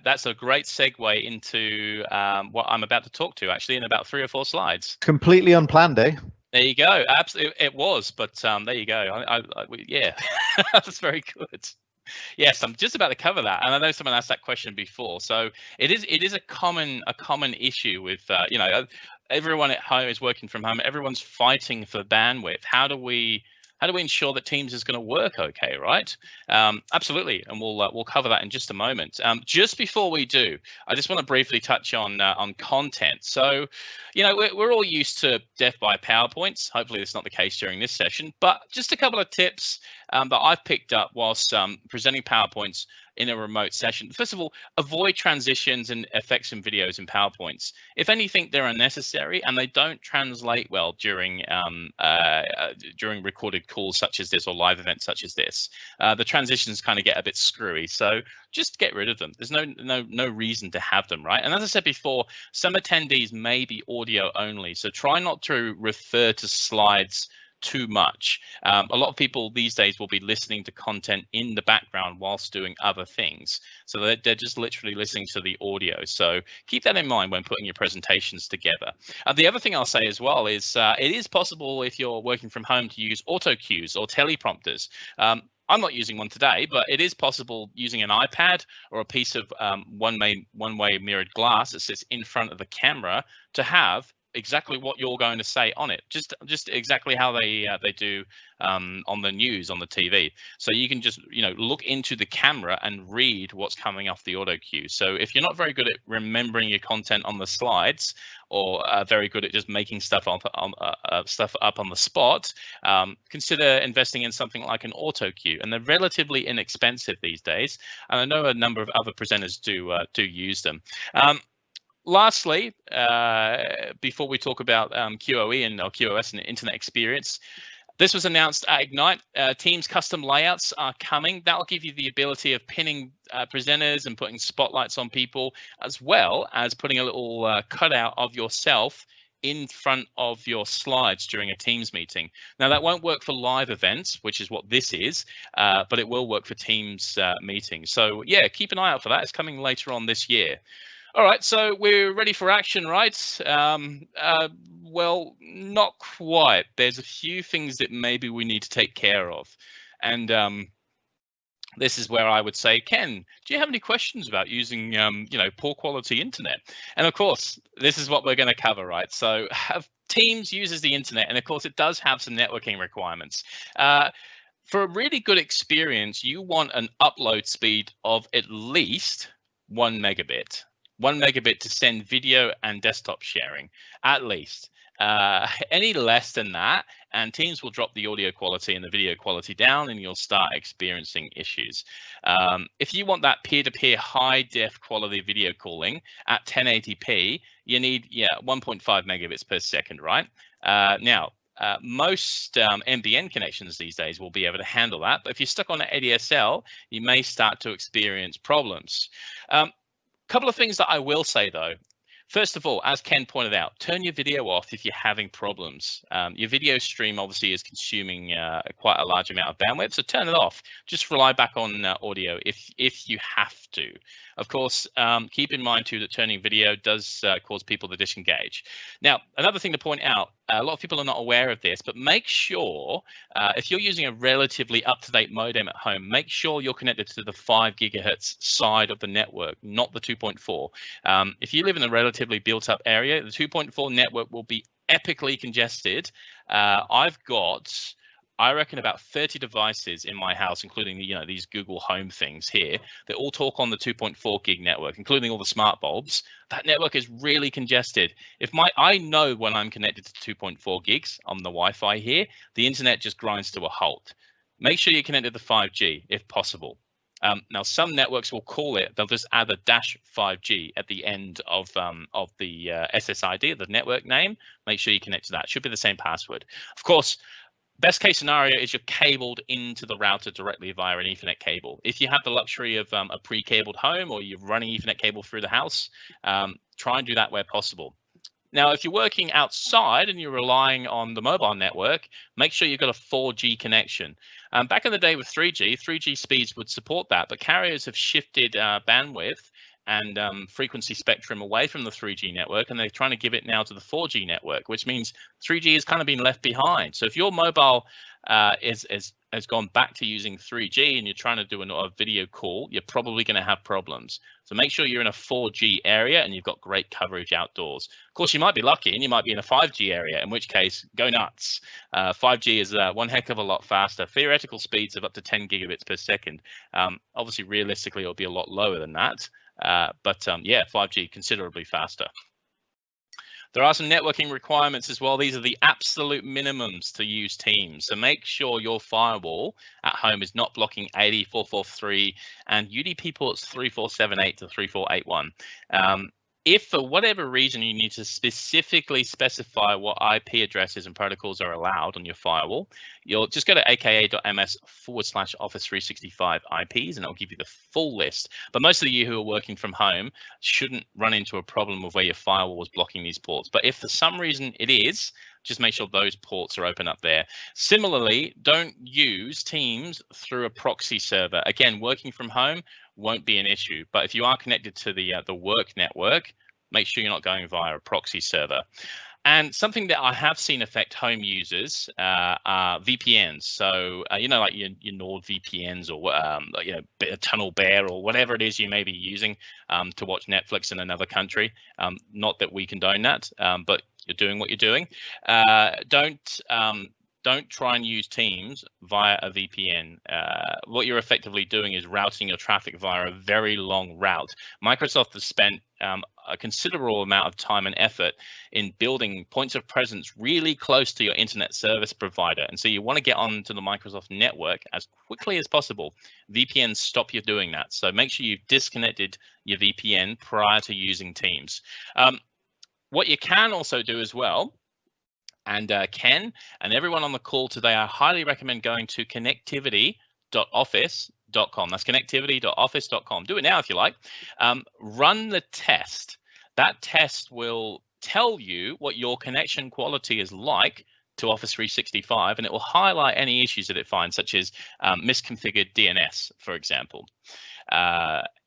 that's a great segue into what I'm about to talk to, actually, in about 3 or 4 slides. Completely unplanned, eh? There you go. Absolutely, it was, but there you go. Yeah, that's very good. Yes, I'm just about to cover that, and I know someone asked that question before. So it is a common issue with everyone at home is working from home. Everyone's fighting for bandwidth. How do we ensure that Teams is going to work okay, right? Absolutely, and we'll cover that in just a moment. Just before we do, I just want to briefly touch on content. So, we're all used to death by PowerPoints. Hopefully, that's not the case during this session. But just a couple of tips that I've picked up whilst presenting PowerPoints in a remote session. First of all, avoid transitions and effects in videos and PowerPoints. If anything, they're unnecessary and they don't translate well during recorded calls such as this or live events such as this. The transitions kind of get a bit screwy, so just get rid of them. There's no reason to have them, right? And as I said before, some attendees may be audio only, so try not to refer to slides too much. A lot of people these days will be listening to content in the background whilst doing other things. So they're just literally listening to the audio. So keep that in mind when putting your presentations together. The other thing I'll say as well is it is possible if you're working from home to use auto cues or teleprompters. I'm not using one today, but it is possible using an iPad or a piece of one-way mirrored glass that sits in front of the camera to have exactly what you're going to say on it, just exactly how they do on the news on the TV. So you can just look into the camera and read what's coming off the auto cue. So if you're not very good at remembering your content on the slides, or very good at just making stuff up on the spot, consider investing in something like an auto cue, and they're relatively inexpensive these days. And I know a number of other presenters do use them. Lastly, before we talk about QoE and or QoS and internet experience, this was announced at Ignite. Teams custom layouts are coming. That'll give you the ability of pinning presenters and putting spotlights on people, as well as putting a little cutout of yourself in front of your slides during a Teams meeting. Now, that won't work for live events, which is what this is, but it will work for Teams meetings. So yeah, keep an eye out for that. It's coming later on this year. All right, so we're ready for action, right? Well, not quite. There's a few things that maybe we need to take care of. And this is where I would say, Ken, do you have any questions about using, poor quality internet? And of course, this is what we're going to cover, right? So Teams uses the internet, and of course, it does have some networking requirements. For a really good experience, you want an upload speed of at least 1 megabit. 1 megabit to send video and desktop sharing, at least. Any less than that, and Teams will drop the audio quality and the video quality down, and you'll start experiencing issues. If you want that peer-to-peer high-def quality video calling at 1080p, you need 1.5 megabits per second, right? Now, most NBN connections these days will be able to handle that, but if you're stuck on an ADSL, you may start to experience problems. Couple of things that I will say though. First of all, as Ken pointed out, turn your video off if you're having problems. Your video stream obviously is consuming quite a large amount of bandwidth, so turn it off. Just rely back on audio if you have to. Of course, keep in mind too that turning video does cause people to disengage. Now, another thing to point out, a lot of people are not aware of this, but make sure if you're using a relatively up-to-date modem at home, make sure you're connected to the 5 gigahertz side of the network, not the 2.4. If you live in a relatively built-up area, the 2.4 network will be epically congested. I've got, I reckon, about 30 devices in my house, including these Google Home things here, that all talk on the 2.4 gig network, including all the smart bulbs. That network is really congested. I know when I'm connected to 2.4 gigs on the Wi-Fi here, the internet just grinds to a halt. Make sure you're connected to 5G if possible. Now, some networks will call it, they'll just add a -5G at the end of the SSID, the network name. Make sure you connect to that. It should be the same password. Of course, best case scenario is you're cabled into the router directly via an Ethernet cable. If you have the luxury of a pre-cabled home, or you're running Ethernet cable through the house, try and do that where possible. Now, if you're working outside and you're relying on the mobile network, make sure you've got a 4G connection. Back in the day with 3G speeds would support that, but carriers have shifted bandwidth and frequency spectrum away from the 3G network, and they're trying to give it now to the 4G network, which means 3G has kind of been left behind. So if your mobile has gone back to using 3G and you're trying to do a video call, you're probably going to have problems. So make sure you're in a 4G area and you've got great coverage outdoors. Of course, you might be lucky and you might be in a 5G area, in which case, go nuts. 5G is one heck of a lot faster. Theoretical speeds of up to 10 gigabits per second. Obviously, realistically, it'll be a lot lower than that. But yeah, 5G considerably faster. There are some networking requirements as well. These are the absolute minimums to use Teams. So make sure your firewall at home is not blocking 80.443 and UDP ports 3478 to 3481. If for whatever reason you need to specifically specify what IP addresses and protocols are allowed on your firewall, you'll just go to aka.ms/Office 365 IPs and it'll give you the full list. But most of you who are working from home shouldn't run into a problem of where your firewall is blocking these ports. But if for some reason it is, just make sure those ports are open up there. Similarly, don't use Teams through a proxy server. Again, working from home won't be an issue, but if you are connected to the work network, make sure you're not going via a proxy server. And something that I have seen affect home users are VPNs. So you know, like your NordVPNs or a Tunnel Bear or whatever it is you may be using to watch Netflix in another country. Not that we condone that, but you're doing what you're doing. Don't try and use Teams via a VPN. What you're effectively doing is routing your traffic via a very long route. Microsoft has spent a considerable amount of time and effort in building points of presence really close to your internet service provider. And so you want to get onto the Microsoft network as quickly as possible. VPNs stop you doing that. So make sure you've disconnected your VPN prior to using Teams. What you can also do as well, and Ken and everyone on the call today, I highly recommend going to connectivity.office.com. That's connectivity.office.com. Do it now if you like. Run the test. That test will tell you what your connection quality is like to Office 365, and it will highlight any issues that it finds, such as misconfigured DNS, for example.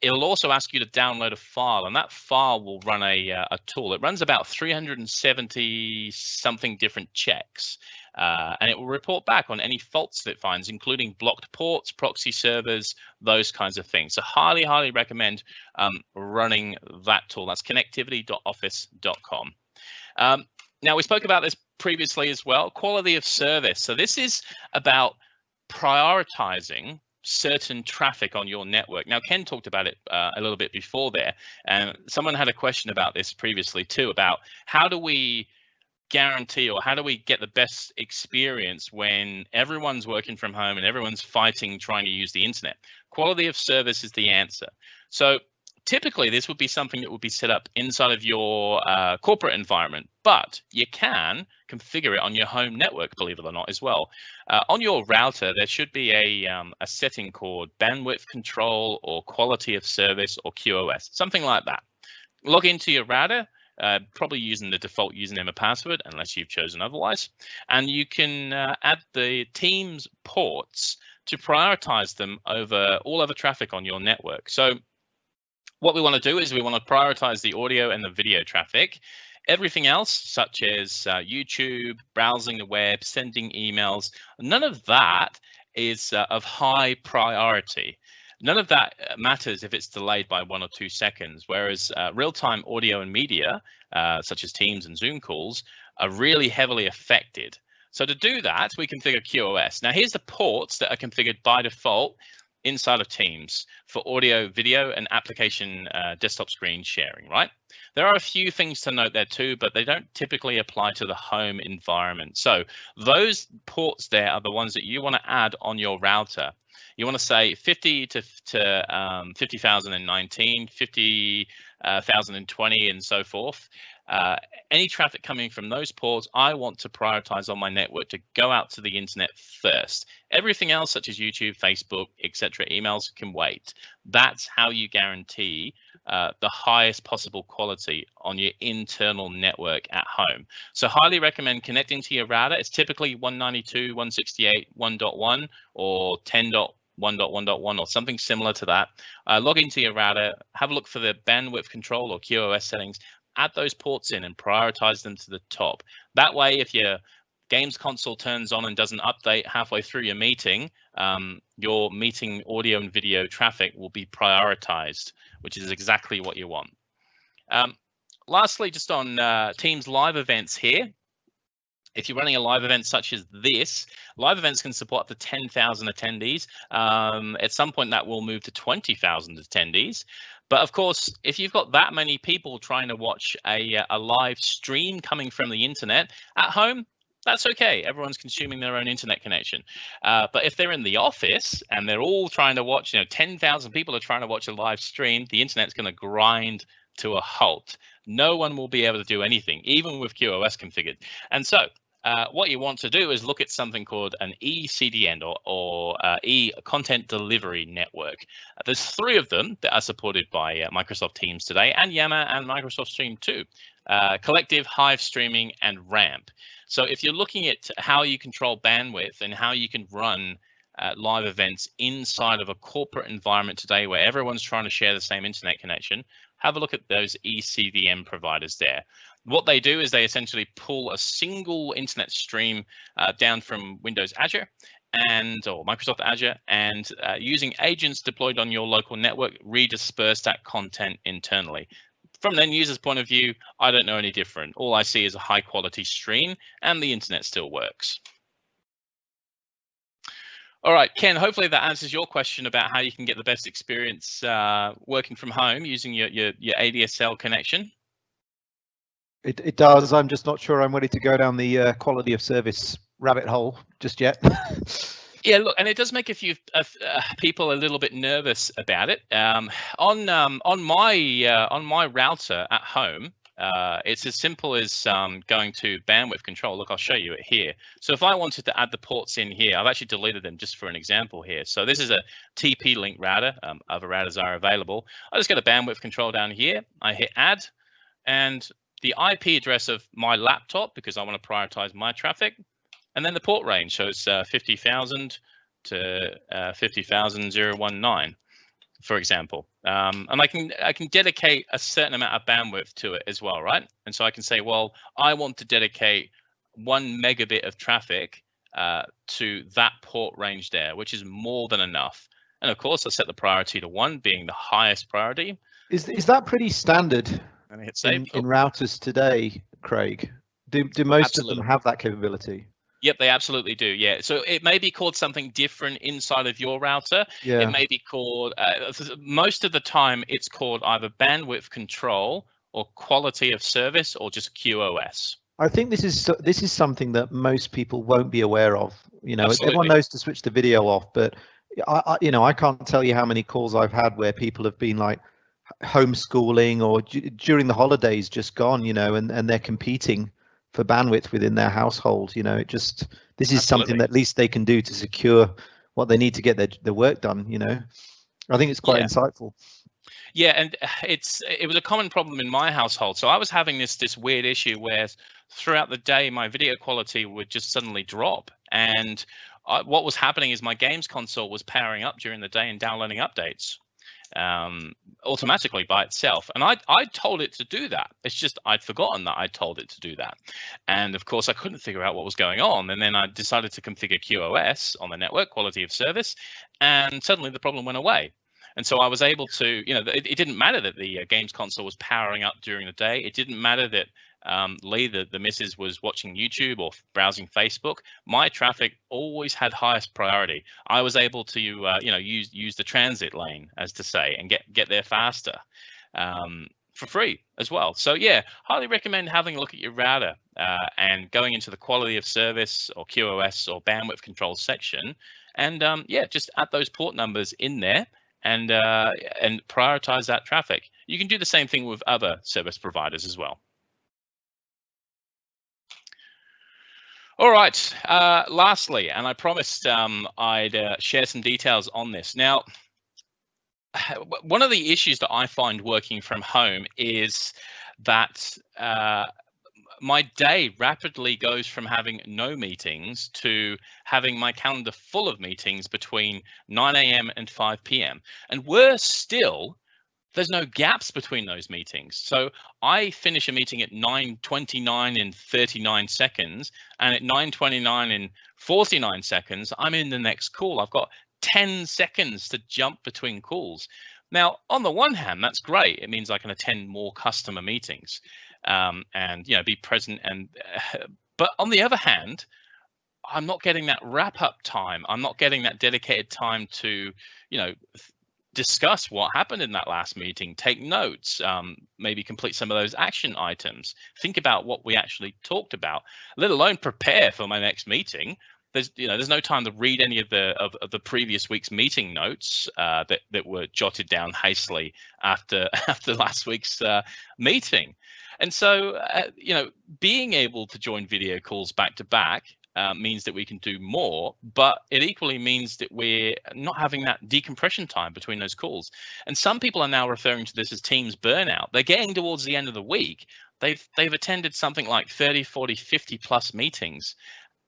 It'll also ask you to download a file, and that file will run a tool. It runs about 370 something different checks, and it will report back on any faults that it finds, including blocked ports, proxy servers, those kinds of things. So highly recommend running that tool. That's connectivity.office.com. Now, we spoke about this previously as well, quality of service. So this is about prioritizing certain traffic on your network. Now, Ken talked about it a little bit before there, and someone had a question about this previously too, about how do we guarantee or how do we get the best experience when everyone's working from home and everyone's fighting trying to use the internet? Quality of service is the answer. So typically, this would be something that would be set up inside of your corporate environment, but you can configure it on your home network, believe it or not, as well. On your router, there should be a setting called bandwidth control or quality of service or QoS, something like that. Log into your router, probably using the default username and password, unless you've chosen otherwise, and you can add the Teams ports to prioritize them over all other traffic on your network. So what we want to do is we want to prioritize the audio and the video traffic. Everything else, such as YouTube, browsing the web, sending emails, none of that is of high priority. None of that matters if it's delayed by 1 or 2 seconds, whereas real-time audio and media, such as Teams and Zoom calls, are really heavily affected. So to do that, we configure QoS. Now, here's the ports that are configured by default inside of Teams for audio, video, and application desktop screen sharing, right? There are a few things to note there too, but they don't typically apply to the home environment. So those ports there are the ones that you want to add on your router. You want to say 50 to 50,019, 50,020, and so forth. Any traffic coming from those ports, I want to prioritize on my network to go out to the internet first. Everything else, such as YouTube, Facebook, etc., emails, can wait. That's how you guarantee the highest possible quality on your internal network at home. So highly recommend connecting to your router. It's typically 192.168.1.1 or 10.1.1.1 or something similar to that. Log into your router, have a look for the bandwidth control or QoS settings, add those ports in and prioritize them to the top. That way, if your games console turns on and doesn't update halfway through your meeting, your meeting audio and video traffic will be prioritized, which is exactly what you want. Lastly, just on Teams live events here. If you're running a live event such as this, live events can support up to 10,000 attendees. At some point, that will move to 20,000 attendees. But of course, if you've got that many people trying to watch a live stream coming from the internet at home, that's okay. Everyone's consuming their own internet connection. But if they're in the office and they're all trying to watch, 10,000 people are trying to watch a live stream, the internet's going to grind to a halt. No one will be able to do anything, even with QoS configured. And so what you want to do is look at something called an eCDN or e-content delivery network. There's 3 of them that are supported by Microsoft Teams today, and Yammer and Microsoft Stream 2, Collective, Hive Streaming, and Ramp. So if you're looking at how you control bandwidth and how you can run live events inside of a corporate environment today where everyone's trying to share the same internet connection, have a look at those eCDN providers there. What they do is they essentially pull a single internet stream down from Windows Azure or Microsoft Azure, and using agents deployed on your local network, redisperse that content internally. From the end user's point of view, I don't know any different. All I see is a high quality stream and the internet still works. All right, Ken, hopefully that answers your question about how you can get the best experience working from home using your ADSL connection. It does. I'm just not sure I'm ready to go down the quality of service rabbit hole just yet. Yeah, look, and it does make a few people a little bit nervous about it. On my router at home, it's as simple as going to bandwidth control. Look, I'll show you it here. So if I wanted to add the ports in here, I've actually deleted them just for an example here. So this is a TP-Link router. Other routers are available. I just go to bandwidth control down here. I hit add, and the IP address of my laptop, because I want to prioritize my traffic, and then the port range. So it's 50,000 to 50,019, for example. And I can dedicate a certain amount of bandwidth to it as well, right? And so I can say, well, I want to dedicate 1 megabit of traffic to that port range there, which is more than enough. And of course, I set the priority to 1 being the highest priority. Is that pretty standard in routers today, Craig? Do most of them have that capability? Yep, they absolutely do. Yeah. So it may be called something different inside of your router. Yeah. It may be called, most of the time, it's called either bandwidth control or quality of service or just QoS. I think this is something that most people won't be aware of. Absolutely. Everyone knows to switch the video off, but I can't tell you how many calls I've had where people have been like homeschooling or during the holidays just gone, and they're competing for bandwidth within their household. This is something that at least they can do to secure what they need to get their work done. I think it's quite insightful. Yeah, and it was a common problem in my household. So I was having this weird issue where throughout the day my video quality would just suddenly drop, and what was happening is my games console was powering up during the day and downloading updates automatically by itself, and I told it to do that. It's just I'd forgotten that I told it to do that, and of course I couldn't figure out what was going on. And then I decided to configure QoS on the network, quality of service, and suddenly the problem went away. And so I was able to, it didn't matter that the games console was powering up during the day. It didn't matter that Lee, the missus, was watching YouTube or browsing Facebook. My traffic always had highest priority. I was able to, use the transit lane, as to say, and get there faster for free as well. So yeah, highly recommend having a look at your router and going into the quality of service or QoS or bandwidth control section, and just add those port numbers in there and prioritize that traffic. You can do the same thing with other service providers as well. All right, lastly, and I promised I'd share some details on this. Now, one of the issues that I find working from home is that my day rapidly goes from having no meetings to having my calendar full of meetings between 9 a.m. and 5 p.m. And worse still, there's no gaps between those meetings. So I finish a meeting at 9:29 in 39 seconds, and at 9:29 in 49 seconds, I'm in the next call. I've got 10 seconds to jump between calls. Now, on the one hand, that's great. It means I can attend more customer meetings and be present. But on the other hand, I'm not getting that wrap-up time. I'm not getting that dedicated time to discuss what happened in that last meeting, take notes, maybe complete some of those action items, think about what we actually talked about, let alone prepare for my next meeting. There's no time to read any of the previous week's meeting notes that were jotted down hastily after last week's meeting. And so being able to join video calls back to back means that we can do more, but it equally means that we're not having that decompression time between those calls. And some people are now referring to this as Teams burnout. They're getting towards the end of the week. They've attended something like 30, 40, 50 plus meetings,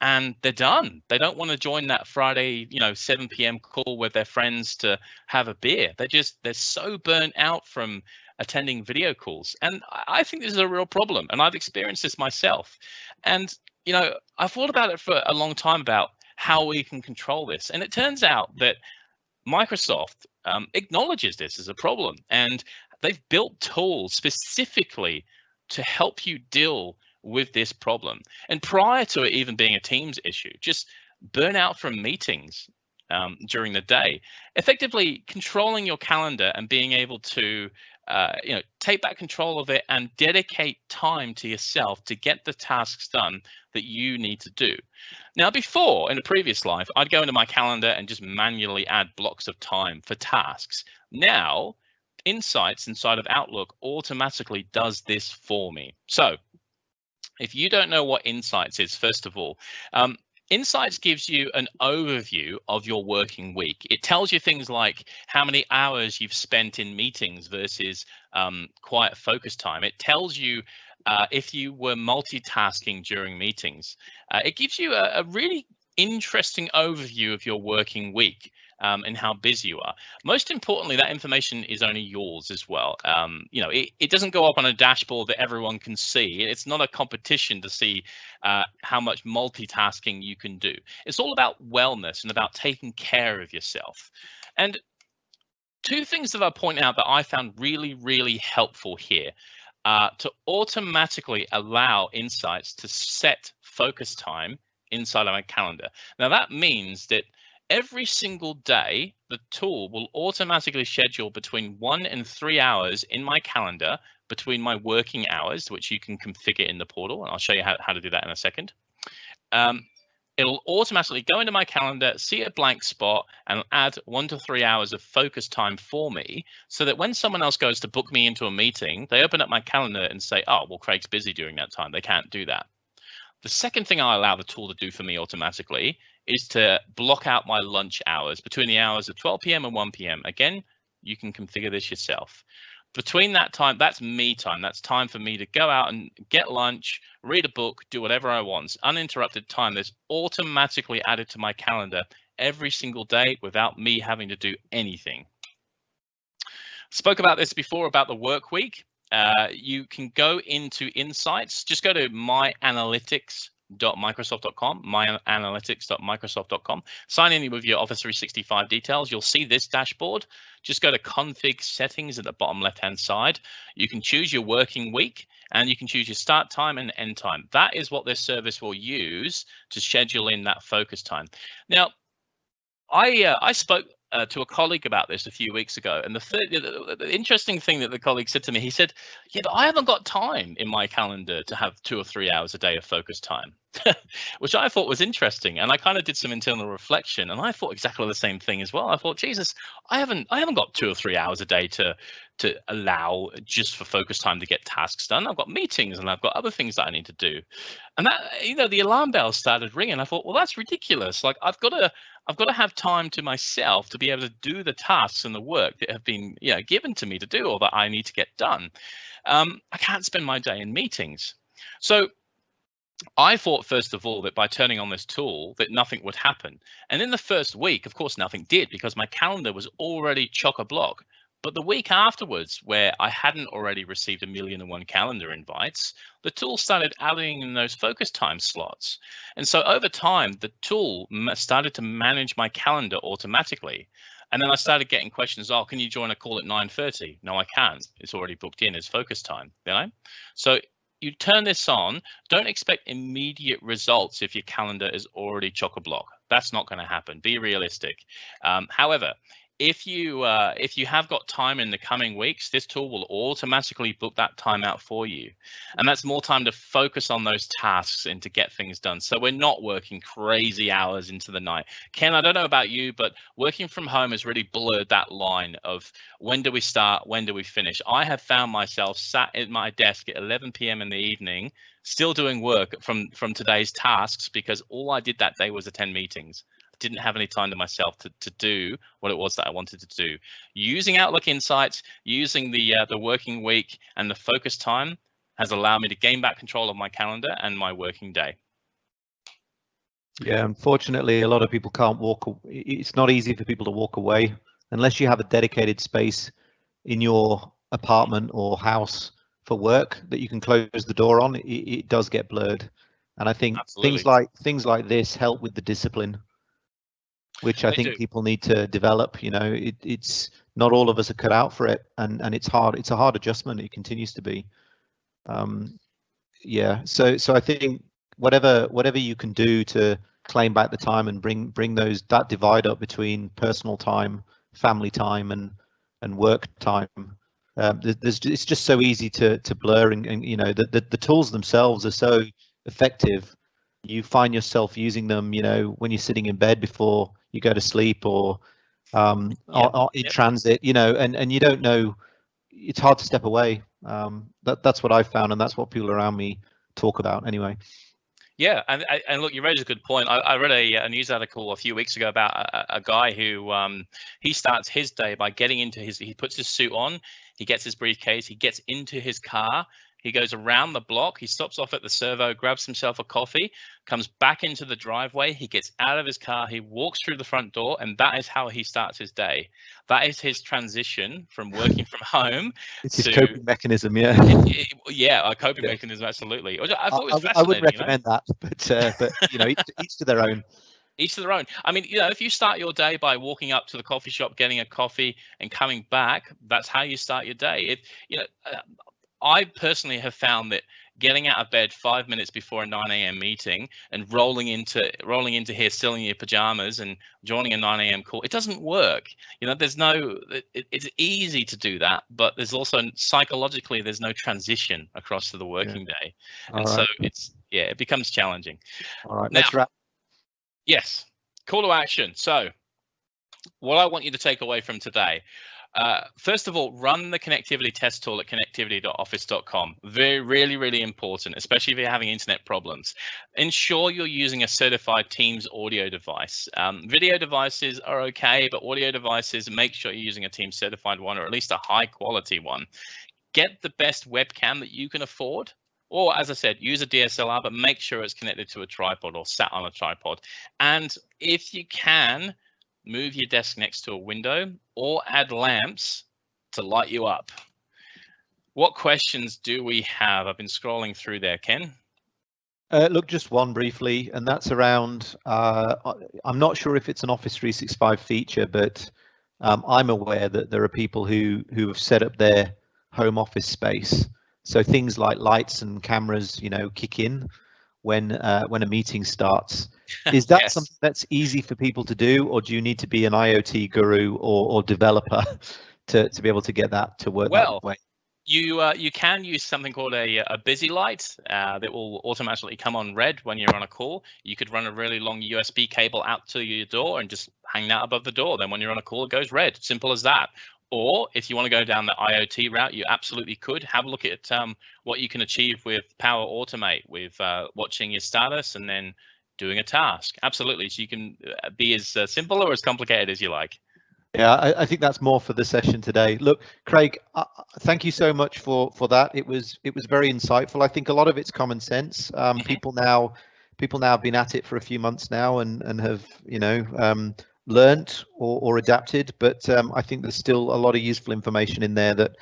and they're done. They don't want to join that Friday, 7 p.m. call with their friends to have a beer. They're so burnt out from attending video calls. And I think this is a real problem. And I've experienced this myself. And, I've thought about it for a long time about how we can control this. And it turns out that Microsoft acknowledges this as a problem. And they've built tools specifically to help you deal with this problem. And prior to it even being a Teams issue, just burnout from meetings during the day, effectively controlling your calendar and being able to take back control of it and dedicate time to yourself to get the tasks done that you need to do. Now, before, in a previous life, I'd go into my calendar and just manually add blocks of time for tasks. Now, Insights inside of Outlook automatically does this for me. So if you don't know what Insights is, first of all, Insights gives you an overview of your working week. It tells you things like how many hours you've spent in meetings versus quiet focus time. It tells you if you were multitasking during meetings. It gives you a really interesting overview of your working week. And how busy you are. Most importantly, that information is only yours as well. It doesn't go up on a dashboard that everyone can see. It's not a competition to see how much multitasking you can do. It's all about wellness and about taking care of yourself. And two things that I point out that I found really, really helpful here to automatically allow Insights to set focus time inside of my calendar. Now, that means that every single day, the tool will automatically schedule between 1 and 3 hours in my calendar between my working hours, which you can configure in the portal. And I'll show you how to do that in a second. It'll automatically go into my calendar, see a blank spot, and add 1 to 3 hours of focus time for me, so that when someone else goes to book me into a meeting, they open up my calendar and say, oh, well, Craig's busy during that time. They can't do that. The second thing I allow the tool to do for me automatically is to block out my lunch hours between the hours of 12 p.m. and 1 p.m. Again, you can configure this yourself. Between that time, that's me time. That's time for me to go out and get lunch, read a book, do whatever I want. It's uninterrupted time that's automatically added to my calendar every single day without me having to do anything. Spoke about this before about the work week. You can go into Insights. Just go to myanalytics.microsoft.com, myanalytics.microsoft.com. Sign in with your Office 365 details. You'll see this dashboard. Just go to Config Settings at the bottom left-hand side. You can choose your working week, and you can choose your start time and end time. That is what this service will use to schedule in that focus time. Now, I spoke to a colleague about this a few weeks ago, and the interesting thing that the colleague said to me, he said, yeah, but I haven't got time in my calendar to have 2 or 3 hours a day of focus time, which I thought was interesting. And I kind of did some internal reflection, and I thought exactly the same thing as well. I thought, Jesus, I haven't got 2 or 3 hours a day to allow just for focus time to get tasks done. I've got meetings and I've got other things that I need to do. And that, the alarm bells started ringing. I thought, well, that's ridiculous. Like I've got to have time to myself to be able to do the tasks and the work that have been given to me to do, or that I need to get done. I can't spend my day in meetings. So I thought, first of all, that by turning on this tool that nothing would happen. And in the first week, of course, nothing did, because my calendar was already chock-a-block. But the week afterwards, where I hadn't already received 1,000,001 calendar invites, the tool started adding in those focus time slots. And so over time, the tool started to manage my calendar automatically. And then I started getting questions, oh, can you join a call at 9:30? No, I can't. It's already booked in as focus time. So you turn this on, don't expect immediate results if your calendar is already chock-a-block. That's not going to happen. Be realistic. However, if you have got time in the coming weeks, this tool will automatically book that time out for you, and that's more time to focus on those tasks and to get things done. So we're not working crazy hours into the night. Ken, I don't know about you, but working from home has really blurred that line of when do we start, when do we finish. I have found myself sat at my desk at 11 p.m. in the evening, still doing work from today's tasks, because all I did that day was attend meetings. Didn't have any time to myself to do what it was that I wanted to do. Using Outlook Insights, using the working week and the focus time has allowed me to gain back control of my calendar and my working day. Yeah, unfortunately, a lot of people can't walk. It's not easy for people to walk away unless you have a dedicated space in your apartment or house for work that you can close the door on. It does get blurred, and I think things like this help with the discipline, which I think people need to develop. You know, it's not all of us are cut out for it, and it's hard. It's a hard adjustment. It continues to be. Yeah. So I think whatever you can do to claim back the time and bring that divide up between personal time, family time, and work time. It's just so easy to blur, and you know the tools themselves are so effective. You find yourself using them, you know, when you're sitting in bed before you go to sleep, or in transit, you know, and you don't know. It's hard to step away. That's what I've found, and that's what people around me talk about anyway. Yeah, and look, you raised a good point. I read a news article a few weeks ago about a guy who he starts his day by getting into he puts his suit on, he gets his briefcase, he gets into his car, he goes around the block, he stops off at the servo, grabs himself a coffee, comes back into the driveway, he gets out of his car, he walks through the front door, and that is how he starts his day. That is his transition from working from home. It's his coping mechanism, yeah. A coping mechanism, absolutely. I thought it was fascinating. I would recommend that, but you know, each to their own. Each to their own. I mean, you know, if you start your day by walking up to the coffee shop, getting a coffee, and coming back, that's how you start your day. I personally have found that getting out of bed 5 minutes before a 9 a.m. meeting and rolling into here still in your pajamas and joining a 9 a.m. call, it doesn't work. You know, it's easy to do that, but there's also psychologically there's no transition across to the working day, and so it becomes challenging. All right, let's wrap. Yes, call to action. So, what I want you to take away from today. First of all, run the connectivity test tool at connectivity.office.com. Really important, especially if you're having internet problems. Ensure you're using a certified Teams audio device. Video devices are okay, but audio devices, make sure you're using a Teams certified one, or at least a high quality one. Get the best webcam that you can afford. Or, as I said, use a DSLR, but make sure it's connected to a tripod or sat on a tripod. And if you can, move your desk next to a window or add lamps to light you up. What questions do we have? I've been scrolling through there, Ken. Look, just one briefly, and that's around, I'm not sure if it's an Office 365 feature, but I'm aware that there are people who have set up their home office space. So things like lights and cameras, you know, kick in when a meeting starts. Is that something that's easy for people to do, or do you need to be an IoT guru or developer to be able to get that to work that way? You can use something called a busy light that will automatically come on red when you're on a call. You could run a really long USB cable out to your door and just hang that above the door. Then when you're on a call, it goes red. Simple as that. Or if you want to go down the IoT route, you absolutely could. Have a look at what you can achieve with Power Automate, with watching your status and then doing a task. Absolutely. So you can be as simple or as complicated as you like. Yeah, I think that's more for the session today. Look, Craig, thank you so much for that. It was very insightful. I think a lot of it's common sense. People now have been at it for a few months now and have, you know, learnt or adapted. But I think there's still a lot of useful information in there that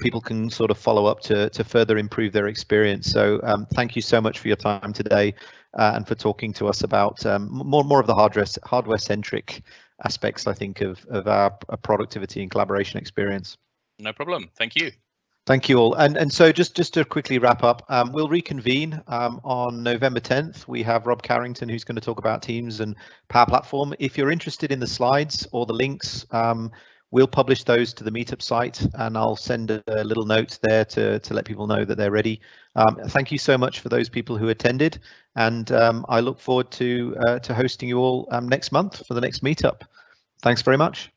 people can sort of follow up to further improve their experience. So thank you so much for your time today and for talking to us about more of the hardware centric aspects, I think, of our productivity and collaboration experience. No problem. Thank you. Thank you all. And so just to quickly wrap up, we'll reconvene on November 10th. We have Rob Carrington, who's going to talk about Teams and Power Platform. If you're interested in the slides or the links, we'll publish those to the Meetup site, and I'll send a little note there to let people know that they're ready. Thank you so much for those people who attended, and I look forward to hosting you all next month for the next Meetup. Thanks very much.